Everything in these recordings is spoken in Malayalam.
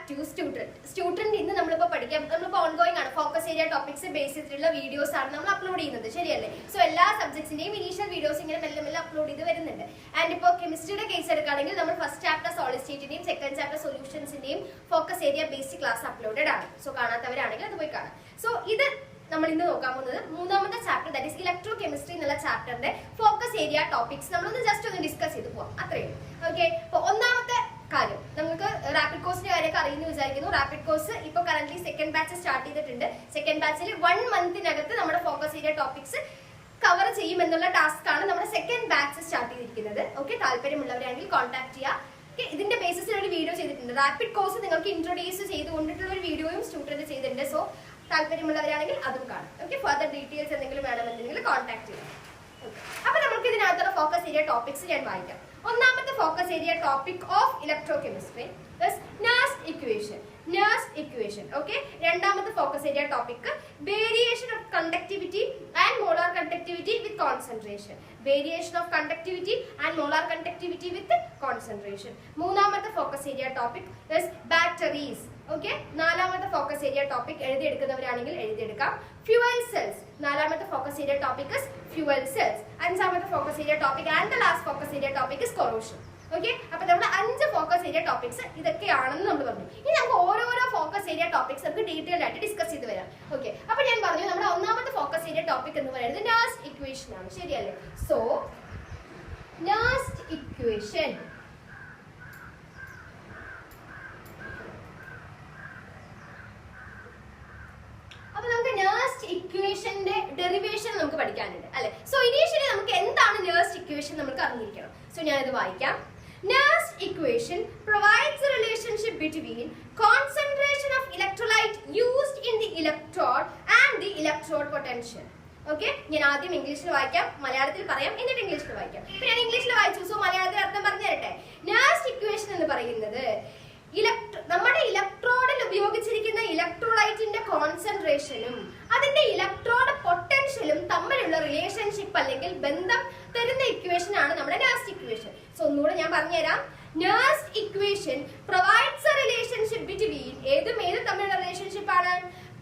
ടു സ്റ്റുഡന്റ് ഇന്ന് നമ്മളിപ്പോൾ പഠിക്കാം. നമ്മളിപ്പോൾ ഓൺഗോയിങ് ആണ്. ഫോക്കസ് ഏരിയ ടോപ്പിക്സ് ബേസ് ചെയ്തിട്ടുള്ള വീഡിയോസ് ആണ് നമ്മൾ അപ്ലോഡ് ചെയ്യുന്നത്, ശരിയല്ലേ? സോ എല്ലാ സബ്ജക്ട്സിന്റെയും ഇനീഷ്യൽ വീഡിയോസ് ഇങ്ങനെ മെല്ലെ അപ്ലോഡ് ചെയ്ത് വരുന്നുണ്ട്. ആൻഡ് ഇപ്പോൾ കെമിസ്ട്രിയുടെ കേസ് എടുക്കുകയാണെങ്കിൽ നമ്മൾ ഫസ്റ്റ് ചാപ്റ്റർ സോളിഡ് സ്റ്റേറ്റിന്റെയും സെക്കൻഡ് ചാപ്റ്റർ സൊല്യൂഷൻസിന്റെയും focus area basic class uploaded ആണ്. സോ കാണാത്തവരാണെങ്കിൽ അത് പോയി കാണാം. സോ ഇത് നമ്മൾ ഇന്ന് നോക്കാൻ പോകുന്നത് മൂന്നാമത്തെ chapter, that is electro chemistry എന്നുള്ള ചാപ്റ്ററിന്റെ ഫോക്കസ് ഏരിയ ടോപ്പിക്സ് നമ്മളൊന്ന് ജസ്റ്റ് ഒന്ന് ഡിസ്കസ് ചെയ്ത് പോവാം, അത്രയേ ഉള്ളൂ. ഓക്കെ, അപ്പൊ ഒന്നാമത്തെ കാര്യം നമുക്ക് റാപ്പിഡ് കോഴ്സിന്റെ കാര്യമൊക്കെ അറിയുന്നു വിചാരിക്കുന്നു. റാപ്പിഡ് കോഴ്സ് ഇപ്പൊ കറന്റ് സെക്കൻഡ് ബാച്ച് സ്റ്റാർട്ട് ചെയ്തിട്ടുണ്ട്. സെക്കൻഡ് ബാച്ചിൽ 1 മന്തിനകത്ത് നമ്മുടെ ഫോക്കസ് ഏരിയ ടോപ്പിക്സ് കവർ ചെയ്യും എന്നുള്ള ടാസ്ക് ആണ് നമ്മുടെ സെക്കൻഡ് ബാച്ച് സ്റ്റാർട്ട് ചെയ്തിരിക്കുന്നത്. ഓക്കെ, താല്പര്യമുള്ളവരാണെങ്കിൽ കോൺടാക്ട് ചെയ്യുക. ഇതിന്റെ ബേസിസിൽ ഒരു വീഡിയോ ചെയ്തിട്ടുണ്ട്. റാപ്പിഡ് കോഴ്സ് നിങ്ങൾക്ക് ഇൻട്രൊഡ്യൂസ് ചെയ്തുകൊണ്ടിട്ടുള്ള ഒരു വീഡിയോയും സ്റ്റുഡന്റ് ചെയ്തിട്ടുണ്ട്. സോ താല്പര്യമുള്ളവരാണെങ്കിൽ അതും കാണും. ഓക്കെ, ഫർദർ ഡീറ്റെയിൽസ് എന്തെങ്കിലും വേണമെന്നുണ്ടെങ്കിൽ കോൺടാക്ട് ചെയ്യാം. അപ്പൊ നമുക്ക് ഇതിനകത്തുള്ള ഫോക്കസ് ഏരിയ ടോപ്പിക്സ് ഞാൻ വായിക്കാം. ഒന്നാമത്തെ focus area topic of electrochemistry Nernst equation. Okay, രണ്ടാമത്തെ focus area topic variation of conductivity and molar conductivity with concentration. Variation of conductivity and molar conductivity with concentration. മൂന്നാമത്തെ focus area topic batteries. Okay, നാലാമത്തെ ഫോക്കസ് ഏരിയ ടോപ്പിക് എഴുതിയെടുക്കുന്നവരാണെങ്കിൽ എഴുതിയെടുക്കാം. Fuel cells. നാലാമത്തെ focus area topic fuel cells. അഞ്ചാമത്തെ focus area topic and the last focus area topic corrosion. Okay, അപ്പൊ നമ്മുടെ 5 ഫോക്കസ് ഏരിയ ടോപ്പിക്സ് ഇതൊക്കെയാണെന്ന് നമ്മൾ പറഞ്ഞു. ഇനി നമുക്ക് ഓരോരോ ഫോക്കസ് ഏരിയ ടോപ്പിക്സ് നമുക്ക് ഡീറ്റെയിൽ ആയിട്ട് ഡിസ്കസ് ചെയ്ത് വരാം. ഓക്കെ, അപ്പൊ ഞാൻ പറഞ്ഞു നമ്മുടെ ഒന്നാമത്തെ ഫോക്കസ് ഏരിയ ടോപ്പിക് എന്ന് പറയുന്നത് Nernst ഇക്വേഷൻ ആണ്, ശരിയല്ലേ? സോ Nernst ഇക്വേഷൻ, അപ്പൊ നമുക്ക് Nernst ഇക്വേഷന്റെ ഡെറിവേഷൻ നമുക്ക് പഠിക്കാനുണ്ട്, അല്ലെ? സോ ഇനീഷ്യലി നമുക്ക് എന്താണ് Nernst ഇക്വേഷൻ നമുക്ക് അറിഞ്ഞിരിക്കണം. സോ ഞാനിത് വായിക്കാം. Nernst equation provides a relationship between concentration of electrolyte used in the electrode and the electrode potential. Okay, ഞാൻ ആദ്യം ഇംഗ്ലീഷിൽ വായിക്കാം, മലയാളത്തിൽ പറയാം, എന്നിട്ട് ഇംഗ്ലീഷിൽ വായിക്കാം. ഇപ്പൊ ഞാൻ ഇംഗ്ലീഷിൽ വായിച്ചു, സോ മലയാളത്തിൽ അർത്ഥം പറഞ്ഞു തരട്ടെ. Nernst equation എന്ന് പറയുന്നത് നമ്മുടെ ഇലക്ട്രോഡിൽ ഉപയോഗിച്ചിരിക്കുന്ന ഇലക്ട്രോലൈറ്റിന്റെ കോൺസെൻട്രേഷനും അതിന്റെ ഇലക്ട്രോഡ് പൊട്ടൻഷ്യലും തമ്മിലുള്ള റിലേഷൻഷിപ്പ് അല്ലെങ്കിൽ ബന്ധം തരുന്ന ഇക്വേഷൻ ആണ് നമ്മുടെ Nernst ഇക്വേഷൻ. സോ ഒന്നുകൂടെ ഞാൻ പറഞ്ഞുതരാം. Nernst equation provides A relationship between ഏതും തമ്മിലുള്ള റിലേഷൻഷിപ്പ് ആണ്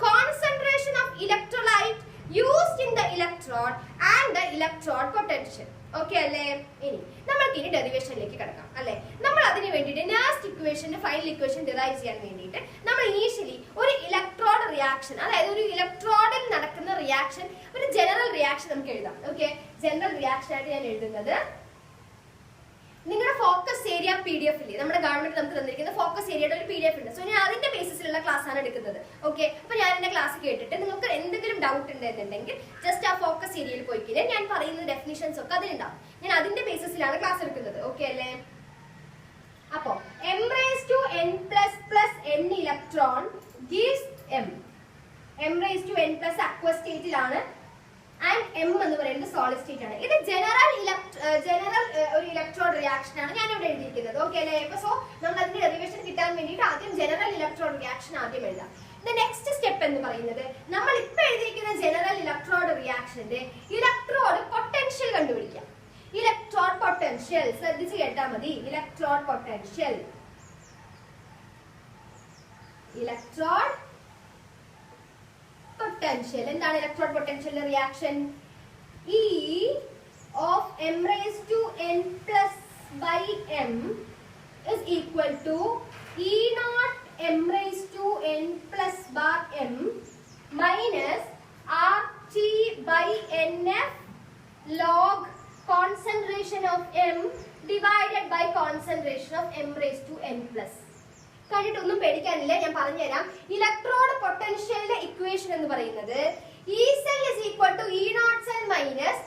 concentration of electrolyte used in the electrode and the electrode potential. Okay അല്ലേ? ഇനി നമ്മൾക്ക് ഇനി ഡെറിവേഷനിലേക്ക് കിടക്കാം, അല്ലെ? നമ്മൾ അതിന് വേണ്ടിയിട്ട് Nernst ഇക്വേഷന്റെ ഫൈനൽ ഇക്വേഷൻ ഡിറൈവ് ചെയ്യാൻ വേണ്ടിയിട്ട് നമ്മൾ ഇനീഷ്യലി ഒരു ഇലക്ട്രോഡ് റിയാക്ഷൻ, അതായത് ഒരു ഇലക്ട്രോഡിൽ നടക്കുന്ന റിയാക്ഷൻ, ഒരു ജനറൽ റിയാക്ഷൻ നമുക്ക് എഴുതാം. ഓക്കെ, ജനറൽ റിയാക്ഷൻ ആയിട്ട് ഞാൻ എഴുതുന്നത് നിങ്ങളുടെ ഫോക്കസ് ഏരിയ PDF ഇല്ലേ, നമ്മുടെ ഗവൺമെന്റ് നമുക്ക് തന്നിരിക്കുന്ന ഫോക്കസ് ഏരിയയുടെ ഒരു PDF ഉണ്ട്. സോ ഞാൻ അതിന്റെ ബേസിസിലുള്ള ക്ലാസ് ആണ് എടുക്കുന്നത്. ഓക്കെ, അപ്പൊ ഞാൻ എന്റെ ക്ലാസ് കേട്ടിട്ട് നിങ്ങൾക്ക് എന്തെങ്കിലും ഡൗട്ട് ഉണ്ടെന്നുണ്ടെങ്കിൽ ജസ്റ്റ് ആ ഫോക്കസ് ഏരിയയിൽ പോയിക്കില്ലേ, ഞാൻ പറയുന്ന ഡെഫിനിഷൻസ് ഒക്കെ അതിലുണ്ടാവും. ഞാൻ അതിന്റെ ബേസിസിലാണ് ക്ലാസ് എടുക്കുന്നത്. ഓക്കെ അല്ലേ? അപ്പോ m⁻n++ n electron gives m⁻n+ aqueous സ്റ്റേറ്റിലാണ് ആൻഡ് m എന്ന് പറയുന്നത് സോളിഡ് സ്റ്റേറ്റ് ആണ്. ഇത് ജനറൽ ഒരു ഇലക്ട്രോഡ് റിയാക്ഷൻ ആണ് ഞാൻ ഇവിടെ എഴുതിയിരിക്കുന്നത്. ഓക്കെ അല്ലേ? സോ നമ്മൾ അതിന്റെ ഡെറിവേഷൻ കിട്ടാൻ വേണ്ടിയിട്ട് ആദ്യം ജനറൽ ഇലക്ട്രോഡ് റിയാക്ഷൻ ആദ്യം എഴുതാം. നെക്സ്റ്റ് സ്റ്റെപ്പ് എന്ന് പറയുന്നത് നമ്മൾ ഇപ്പൊ എഴുതിയിരിക്കുന്ന ജനറൽ ഇലക്ട്രോഡ് റിയാക്ഷന്റെ ഇലക്ട്രോഡ് പൊട്ടൻഷ്യൽ കണ്ടുപിടിക്കാം. ഇലക്ട്രോഡ് പൊട്ടൻഷ്യൽ ശ്രദ്ധിച്ച് കേട്ടാൽ മതി. ഇലക്ട്രോഡ് പൊട്ടൻഷ്യൽ എന്താണ് electrode potential reaction? E of m⁻n+m is equal to E0 m⁻n+m minus RT/NF log concentration of m divided by concentration of m⁻n+. കണ്ടിട്ടൊന്നും പേടിക്കാനില്ല, ഞാൻ പറഞ്ഞുതരാം. ഇലക്ട്രോഡ് പൊട്ടൻഷ്യലിന്റെ ഇക്വേഷൻ എന്ന് പറയുന്നത് E cell is equal to E0 cell minus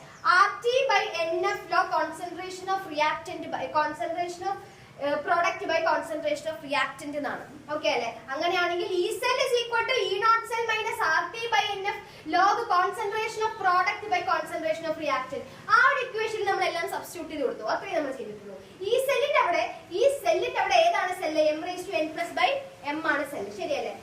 RT/NF log concentration of reactant by concentration of product by concentration of reactant എന്നാണ്. ഓക്കെ അല്ലെ? അങ്ങനെയാണെങ്കിൽ E cell is equal to E0 cell minus RT/NF log concentration of product by concentration of reactant. ആ ഒരു ഇക്വേഷനിൽ നമ്മൾ എല്ലാം സബ്സ്റ്റിറ്റ്യൂട്ട് ചെയ്ത് കൊടുത്തു. അത്രയും നമ്മൾ ചെയ്തിട്ടുള്ളൂ. ഈ സെല്ലിന്റെ അവിടെ ഏതാണ് സെല്ല്? m⁻n+m ആണ് സെല്ല്, ശരിയല്ലേ?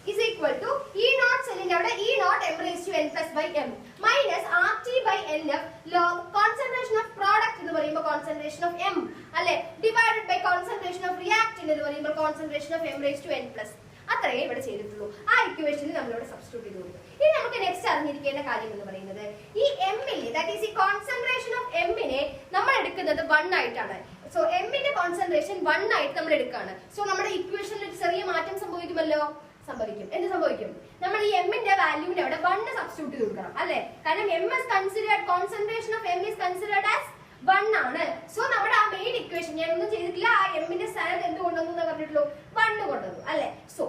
is equal to E naught cell അവിടെ E naught m raised to n plus by m minus RT by NF log concentration of product എന്ന് പറയുമ്പോൾ concentration of m അല്ലെ divided by concentration of reactant എന്ന് പറയുമ്പോൾ concentration of m raised to n plus. അത്രയേ ഇവിടെ ചെയ്തിട്ടുള്ളൂ. ആ ഇക്വേഷനിൽ നമ്മളിവിടെ സബ്സ്റ്റിറ്റ്യൂട്ട് ചെയ്ത് കൊടുക്കും. ഇനി നമുക്ക് നെക്സ്റ്റ് അറിഞ്ഞിരിക്കേണ്ട കാര്യം എന്ന് പറയുന്നത് ഈ എമ്മിനെ ദാറ്റ് ഈസ് ഈ കോൺസെൻട്രേഷൻ ഓഫ് എമ്മിനെ നമ്മൾ എടുക്കുന്നത് 1 ആയിട്ടാണ്. സോ എമ്മിന്റെ കോൺസെൻട്രേഷൻ 1 ആയിട്ട് നമ്മൾ എടുക്കുകയാണ്. സോ നമ്മുടെ ഇക്വേഷനിൽ ചെറിയ മാറ്റം സംഭവിക്കുമല്ലോ. സംഭവിക്കും. എന്ത് സംഭവിക്കും? നമ്മൾ ഈ എമ്മിന്റെ വാല്യൂവിന്റെ അവിടെ 1 സബ്സ്റ്റിറ്റ്യൂട്ട് ചെയ്ത് കൊടുക്കണം അല്ലെ. കാരണം M is considered concentration of M is considered as 1 ആണ്. സോ നമ്മുടെ ആ മെയിൻ ഇക്വേഷൻ ഞാൻ ഒന്നും ചെയ്തിട്ടില്ല. ആ എമ്മിന്റെ സ്ഥാനത്ത് എന്ത് കൊണ്ടുവന്നു പറഞ്ഞിട്ടുള്ളൂ? 1 കൊണ്ടുവന്നു അല്ലെ. സോ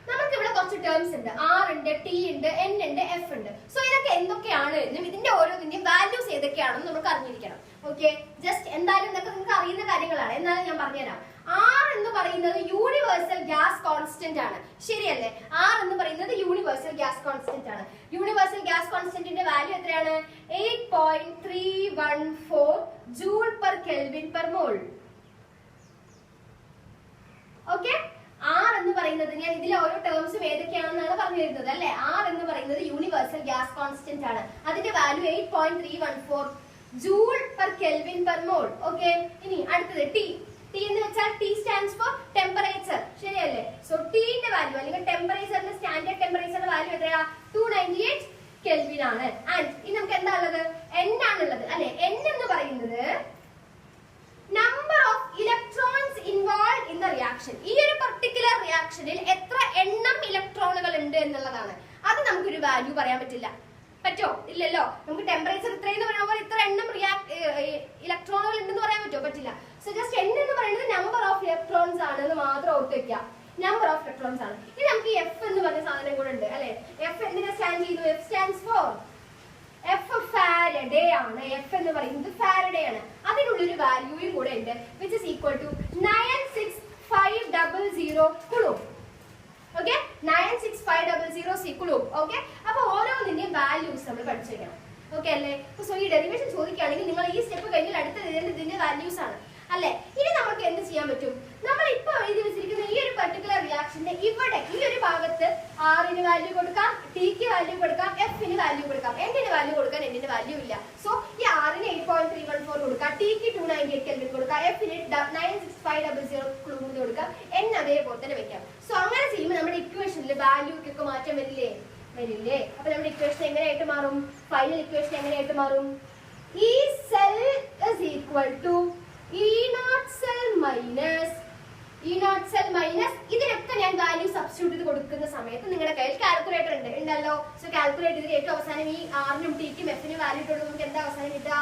നമുക്ക് ഇവിടെ കുറച്ച് ടേംസ് ഉണ്ട്. ആർ ഉണ്ട്, ടി ഉണ്ട്, എൻ ഉണ്ട്, എഫ് ഉണ്ട്. സോ ഇതൊക്കെ എന്തൊക്കെയാണ് എന്നും ഇതിന്റെ ഓരോന്നിന്റെയും വാല്യൂസ് ഏതൊക്കെയാണെന്ന് നമുക്ക് അറിഞ്ഞിരിക്കണം. ഓക്കെ, ജസ്റ്റ് എന്തായാലും ഇതൊക്കെ നിങ്ങൾക്ക് അറിയുന്ന കാര്യങ്ങളാണ്. എന്നാലും ഞാൻ പറഞ്ഞുതരാം. ആർ എന്ന് പറയുന്നത് യൂണിവേഴ്സൽ ഗ്യാസ് കോൺസ്റ്റന്റ് ആണ്. ശരിയല്ലേ? ആർ എന്ന് പറയുന്നത് യൂണിവേഴ്സൽ ഗ്യാസ് കോൺസ്റ്റന്റ് ആണ്. യൂണിവേഴ്സൽ ഗ്യാസ് കോൺസ്റ്റന്റിന്റെ വാല്യൂ എത്രയാണ്? 8.314 joule per kelvin per mole. Okay, R എന്ന് പറയുന്നത് ഞാൻ ഇതിലെ ഓരോ ടേംസും ഏതൊക്കെയാണെന്നാണ് പറഞ്ഞു തരുന്നത് അല്ലെ. ആർ എന്ന് പറയുന്നത് യൂണിവേഴ്സൽ ഗ്യാസ് കോൺസ്റ്റന്റ് ആണ്. അതിന്റെ value 8.314 joule per kelvin per mole. Okay, ഇനി അടുത്തത് ടി. ടി എന്ന് വെച്ചാൽ ടി സ്റ്റാൻഡ്സ് ഫോർ ടെമ്പറേച്ചർ. ശരിയല്ലേ? സോ ടിന്റെ വാല്യൂ അല്ലെങ്കിൽ ടെമ്പറേച്ചറിന്റെ സ്റ്റാൻഡേർഡ് ടെമ്പറേച്ചറിന്റെ വാല്യൂ എത്രയാ? 298 കെൽവിൻ ആണ്. ആൻഡ് ഇനി നമുക്ക് എന്താ ഉള്ളത്? എൻ ആണുള്ളത് അല്ലെ. എൻ എന്ന് പറയുന്നത് number of electrons involve in the reaction. ഈ ഒരു പർട്ടിക്കുലർ റിയാക്ഷനിൽ എത്ര എണ്ണം ഇലക്ട്രോണുകൾ ഉണ്ട് എന്നുള്ളതാണ്. അത് നമുക്കൊരു വാല്യൂ പറയാൻ പറ്റില്ല. പറ്റോ? ഇല്ലല്ലോ. നമുക്ക് ടെമ്പറേച്ചർ ഇത്രയെന്ന് പറയുമ്പോൾ ഇത്ര എണ്ണം ഇലക്ട്രോണുകൾ ഉണ്ടെന്ന് പറയാൻ പറ്റോ? പറ്റില്ല. സോ ജസ്റ്റ് എൻ എന്ന് പറയുന്നത് നമ്പർ ഓഫ് ഇലക്ട്രോൺസ് ആണ് എന്ന് മാത്രം ഓർത്ത് വെക്കുക. നമ്പർ ഓഫ് ഇലക്ട്രോൺസ് ആണ്. ഇനി നമുക്ക് എഫ് എന്ന് പറഞ്ഞ സാധനം കൂടെ ഉണ്ട് അല്ലെ. എഫ് എന്തിനാ സ്റ്റാൻഡ് ചെയ്യുന്നു? F stands for F Faraday ആണ്. എഫ് എന്ന് പറയുന്നത് ഫാരഡേ ആണ്. അതിനുള്ളൊരു വാല്യൂയും കൂടെ ഉണ്ട് which is equal to 96500 coulomb. Okay, 96500 coulomb. Okay, അപ്പൊ ഓരോന്നിന്റെയും വാല്യൂസ് നമ്മൾ പഠിച്ചു വെക്കണം. ഓക്കെ അല്ലേ? സോ ഈ ഡെറിവേഷൻ ചോദിക്കുകയാണെങ്കിൽ നിങ്ങൾ ഈ സ്റ്റെപ്പ് കഴിഞ്ഞാൽ അടുത്ത ഇതിന്റെ വാല്യൂസ് ആണ് അല്ലെ. ഇനി നമുക്ക് എന്ത് ചെയ്യാൻ പറ്റും? നമ്മൾ ഇപ്പൊ എഴുതി വെച്ചിരിക്കുന്ന ഈ ഒരു പർട്ടിക്കുലർ റിയാക്ഷന്റെ ഇവിടെ ഈ ഒരു ഭാഗത്ത് ആറിന് വാല്യൂ കൊടുക്കാം, ടിക്ക് വാല്യൂ കൊടുക്കാം, എഫിന് വാല്യൂ കൊടുക്കാം. എന്നിന് വാല്യൂ കൊടുക്കാൻ എന്നിന്റെ വാല്യൂ ഇല്ല. സോ ഈ ആറിന് 8.314 കൊടുക്കാം, ടിക്ക് 298 കെൽവിൻ കൊടുക്കാം, എഫിന് 96500 കുളൂം കൊടുക്കാം, എൻ അതേപോലെ തന്നെ വെക്കാം. സോ അങ്ങനെ ചെയ്യുമ്പോൾ നമ്മുടെ ഇക്വേഷനിൽ വാല്യൂക്കൊക്കെ മാറ്റം വരില്ലേ? വരില്ലേ? അപ്പൊ നമ്മുടെ ഇക്വേഷൻ എങ്ങനെയായിട്ട് മാറും? ഫൈനൽ ഇക്വേഷൻ എങ്ങനെയായിട്ട് മാറും? E cell is equal to E naught cell minus ഇതിനൊക്കെ ഞാൻ വാല്യൂ സബ്സ്റ്റിറ്റ്യൂട്ട് ചെയ്ത് കൊടുക്കുന്ന സമയത്ത് നിങ്ങളുടെ കയ്യിൽ കാൽക്കുലേറ്റർ ഉണ്ടല്ലോ. സോ കാൽക്കുലേറ്റ് ചെയ്ത് ഏറ്റവും അവസാനം ഈ ആറിനും ടിക്കും എഫിനും വാല്യൂ ഇട്ട് നമുക്ക് എന്താ അവസാനം കിട്ടുക?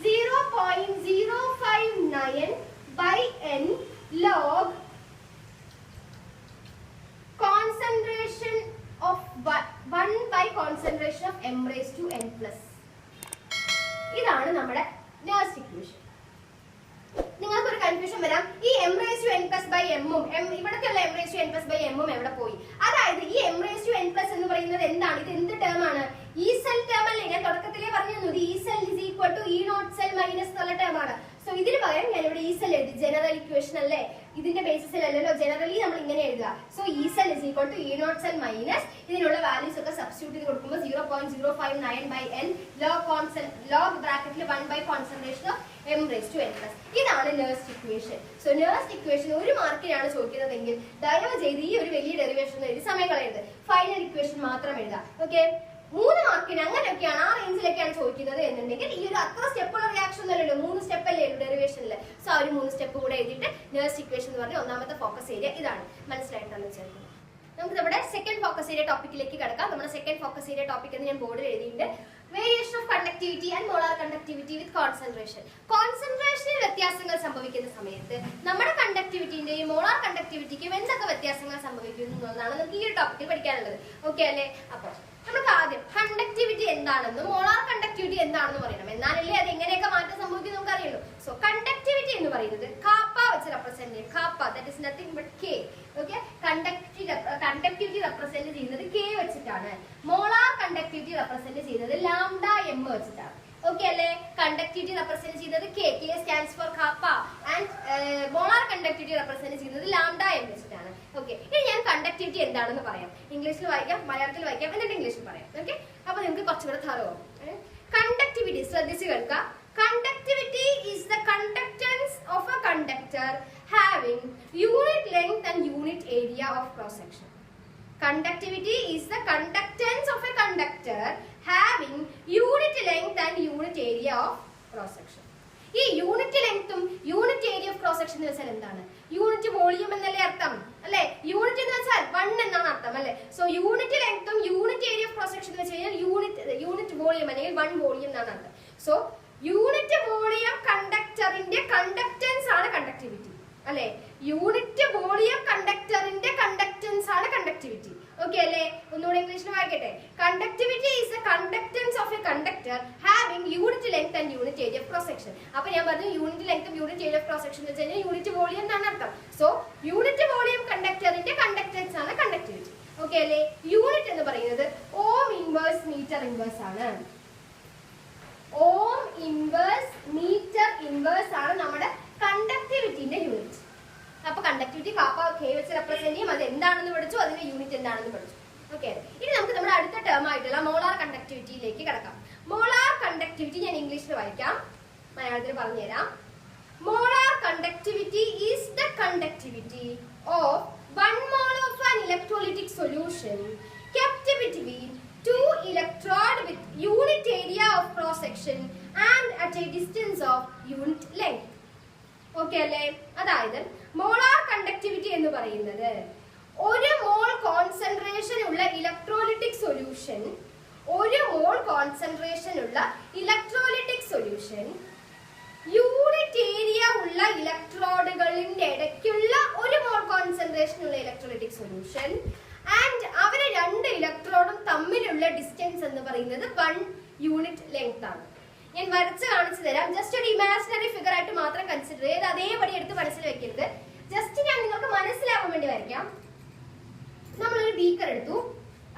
0.059 by n log concentration of 1 by concentration of m raised to n plus. ഇതാണ് നമ്മുടെ ലാസ്റ്റ് ഇക്വേഷൻ. നിങ്ങൾക്ക് ഒരു കൺഫ്യൂഷൻ വരാം. ഈ m raised to n plus by m ഉം ഇവിടത്തെയുള്ള m raised to n plus by m ഉം എവിടെ പോയി? അതായത് ഈ m raised to n plus എന്ന് പറയുന്നത് എന്താണ്? ഇത് എന്ത് ടേം ആണ്? ഈ സെൽ ടേം അല്ലേ? ഞാൻ തുടക്കത്തിലേ പറഞ്ഞു തന്നു. E cell is equal to E naught cell minus എന്നുള്ള ടേം ആണ്. സോ ഇതിന് പകരം ഞാൻ ഇവിടെ ഈ സെൽ എഴുതി. ജനറൽ ഇക്വേഷൻ അല്ലേ? ഇതിന്റെ ബേസിസിലല്ലോ. ജനറലി നമ്മൾ ഇങ്ങനെ എഴുതുക. So E cell is equal to E naught cell minus ഇതിനുള്ള വാല്യൂസ് ഒക്കെ സബ്സ്റ്റിറ്റ്യൂട്ട് ചെയ്ത് കൊടുക്കുമ്പോൾ 0.059 by n log ബ്രാക്കറ്റിൽ 1 by concentration of m raised to n plus. ഇതാണ് നെർസ്റ്റ് ഇക്വേഷൻ. സോ നെർസ്റ്റ് ഇക്വേഷൻ ഒരു മാർക്കിനാണ് ചോദിക്കുന്നതെങ്കിൽ ദയവ് ചെയ്ത് ഈ ഒരു വലിയ ഡെറിവേഷൻ എഴുതി സമയം കളയരുത്. ഫൈനൽ ഇക്വേഷൻ മാത്രം എഴുതാം. ഓക്കെ, 3 മാർക്കിന് അങ്ങനെയൊക്കെയാണ് ആ റേഞ്ചിലൊക്കെയാണ് ചോദിക്കുന്നത് എന്നുണ്ടെങ്കിൽ ഈ ഒരു അത്ര സ്റ്റെപ്പുള്ള റിയാക്ഷൻ ഒന്നല്ലല്ലോ. 3 സ്റ്റെപ്പ് അല്ലേ ഡെറിവേഷനിൽ. സോ ആ ഒരു 3 സ്റ്റെപ്പ് കൂടെ എഴുതിയിട്ട് നെർസ്റ്റ് ഇക്വേഷൻ എന്ന് പറഞ്ഞ ഒന്നാമത്തെ ഫോക്കസ് ഏരിയ ഇതാണ്. മനസ്സിലായിട്ടാണ് ചേർക്കുന്നത്. നമുക്ക് നമ്മുടെ സെക്കൻഡ് ഫോക്കസ് ഏരിയ ടോപ്പിക്കിലേക്ക് കിടക്കാം. നമ്മുടെ സെക്കൻഡ് ഫോക്കസ് ഏരിയ ടോപ്പിക് എന്ന് ഞാൻ ബോർഡിൽ എഴുതിയിട്ടുണ്ട്. Variation of conductivity and molar conductivity with concentration. കോൺസെൻട്രേഷനിൽ വ്യത്യാസങ്ങൾ സംഭവിക്കുന്ന സമയത്ത് നമ്മുടെ കണ്ടക്ടിവിറ്റിന്റെയും മോളാർ കണ്ടക്ടിവിറ്റിക്കും എന്തൊക്കെ വ്യത്യാസങ്ങൾ സംഭവിക്കുന്നു എന്നുള്ളതാണ് നമുക്ക് ഈ ഒരു ടോപ്പിക്കിൽ പഠിക്കാനുള്ളത്. ഓക്കെ അല്ലേ? അപ്പോൾ നമുക്ക് ആദ്യം കണ്ടക്ടിവിറ്റി എന്താണെന്നും മോളാർ കണ്ടക്ടിവിറ്റി എന്താണെന്ന് പറയണം. എന്നാലല്ലേ അത് എങ്ങനെയൊക്കെ മാറ്റം സംഭവിക്കും നമുക്ക് അറിയുള്ളൂ. സോ കണ്ടക്ടിവിറ്റി എന്ന് പറയുന്നത് കാപ്പ വെച്ച് റെപ്രസെന്റ് ചെയ്യും. Kappa that is nothing but K. Okay, conductivity represent ചെയ്യുന്നത് കെ വെച്ചിട്ടാണ്. മോളാർ കണ്ടക്ടിവിറ്റി റെപ്രസെന്റ് ചെയ്യുന്നത് ലാംഡ എം വെച്ചിട്ടാണ്. ഓക്കെ അല്ലേ? കണ്ടക്ടിവിറ്റി റെപ്രസെന്റ് ചെയ്യുന്നത് K. K stands for kappa and molar conductivity represent ചെയ്യുന്നത് ലാംഡ എം വെച്ചിട്ടാണ്. ഓക്കെ, ഇനി ഞാൻ കണ്ടക്ടിവിറ്റി എന്താണെന്ന് പറയാം. ഇംഗ്ലീഷിൽ വായിക്കാം, മലയാളത്തിൽ വായിക്കാം, എന്നിട്ട് ഇംഗ്ലീഷിൽ പറയാം. ഓക്കെ, അപ്പൊ നിങ്ങൾക്ക് കുറച്ചുകൂടെ തറവാകും. കണ്ടക്ടിവിറ്റി ശ്രദ്ധിച്ച് കേൾക്കുക. Conductivity is the conductance of a conductor having unit length and unit area of cross section. Conductivity is the conductance of a conductor having unit length and unit area of cross section. ഈ യൂണിറ്റ് ലെങ്ത്തും unit area of cross section എന്ന് വെച്ചാൽ എന്താണ്? യൂണിറ്റ് വോളിയം എന്നല്ലേ അർത്ഥം അല്ലെ? യൂണിറ്റ് എന്ന് വെച്ചാൽ 1 എന്നാണ് അർത്ഥം അല്ലെ? സോ യൂണിറ്റ് ലെങ്ത്തും unit area of cross section എന്ന് വെച്ച് കഴിഞ്ഞാൽ യൂണിറ്റ് വോളിയം അല്ലെങ്കിൽ 1 വോളിയം എന്നാണ് അർത്ഥം. സോ യൂണിറ്റ് വോളിയം കണ്ടക്ടറിന്റെ കണ്ടക്ടൻസ് ആണ് കണ്ടക്ടിവിറ്റി അല്ലെ? യൂണിറ്റ് വോളിയം കണ്ടക്ടറിന്റെ കണ്ടക്ടൻസ് ആണ് കണ്ടക്ടിവിറ്റി. ഓക്കെ അല്ലേ? ഒന്നുകൂടെ ഇംഗ്ലീഷിൽ വായിക്കട്ടെ. Conductivity is the conductance of a conductor having unit length and unit area of cross section. അപ്പൊ ഞാൻ പറഞ്ഞു യൂണിറ്റ് ലെങ്തും unit area of cross section എന്ന് വെച്ച് കഴിഞ്ഞാൽ യൂണിറ്റ് വോളിയം എന്നാണ് അർത്ഥം. സോ യൂണിറ്റ് വോളിയം കണ്ടക്ടറിന്റെ കണ്ടക്ടൻസ് ആണ് കണ്ടക്ടിവിറ്റി. ഓക്കെ അല്ലേ? യൂണിറ്റ് എന്ന് പറയുന്നത് ഓം ഇൻവേഴ്സ് മീറ്റർ ഇൻവേഴ്സ് ആണ്. ഓം ഇൻവേഴ്സ് മീറ്റർ ഇൻവേഴ്സ് ആണ് നമ്മുടെ കണ്ടക്ടിവിറ്റിന്റെ യൂണിറ്റ്. അപ്പൊ കണ്ടക്ടിവിറ്റി കാപ്പ കെ വെച്ച് റെപ്രസെന്റ് ചെയ്യും. അത് എന്താണെന്ന് പഠിച്ചു, അതിന്റെ യൂണിറ്റ് എന്താണെന്ന് പഠിച്ചു. ഓക്കെ, ഇനി നമുക്ക് നമ്മുടെ അടുത്ത ടേം ആയിട്ടുള്ള മോളാർ കണ്ടക്ടിവിറ്റിയിലേക്ക് കിടക്കാം. മോളാർ കണ്ടക്ടിവിറ്റി ഞാൻ ഇംഗ്ലീഷിൽ വായിക്കാം, മലയാളത്തിൽ പറഞ്ഞുതരാം. Molar conductivity is the conductivity of 1 mole of an electrolytic solution kept between 2 electrode with unit area of cross section and at a distance of unit length. Okay അല്ലേ? അതായത് മോളാർ കണ്ടക്ടിവിറ്റി എന്ന് പറയുന്നത് 1 മോൾ കോൺസെൻട്രേഷൻ ഉള്ള ഇലക്ട്രോലിറ്റിക് സൊല്യൂഷൻ, 1 മോൾ കോൺസെൻട്രേഷൻ ഉള്ള ഇലക്ട്രോലിറ്റിക് സൊല്യൂഷൻ യൂണിറ്റ് ഏരിയ ഉള്ള ഇലക്ട്രോഡുകളിന്റെ ഇടയ്ക്കുള്ള 1 മോൾ കോൺസെൻട്രേഷൻ ഉള്ള ഇലക്ട്രോലിറ്റിക് സൊല്യൂഷൻ ആൻഡ് അവരെ 2 ഇലക്ട്രോഡും തമ്മിലുള്ള ഡിസ്റ്റൻസ് എന്ന് പറയുന്നത് 1 യൂണിറ്റ് ലെങ്ത് ആണ്. ഞാൻ വരച്ച് കാണിച്ചു തരാം. ജസ്റ്റ് ഒരു ഇമാജിനറി ഫിഗർ ആയിട്ട് മാത്രം കൺസിഡർ ചെയ്ത് അതേപടി എടുത്ത് മനസ്സിൽ വെക്കരുത്. ജസ്റ്റ് ഞാൻ നിങ്ങൾക്ക് മനസ്സിലാവാൻ വേണ്ടി വരയ്ക്കാം. നമ്മളൊരു ബീക്കർ എടുത്തു.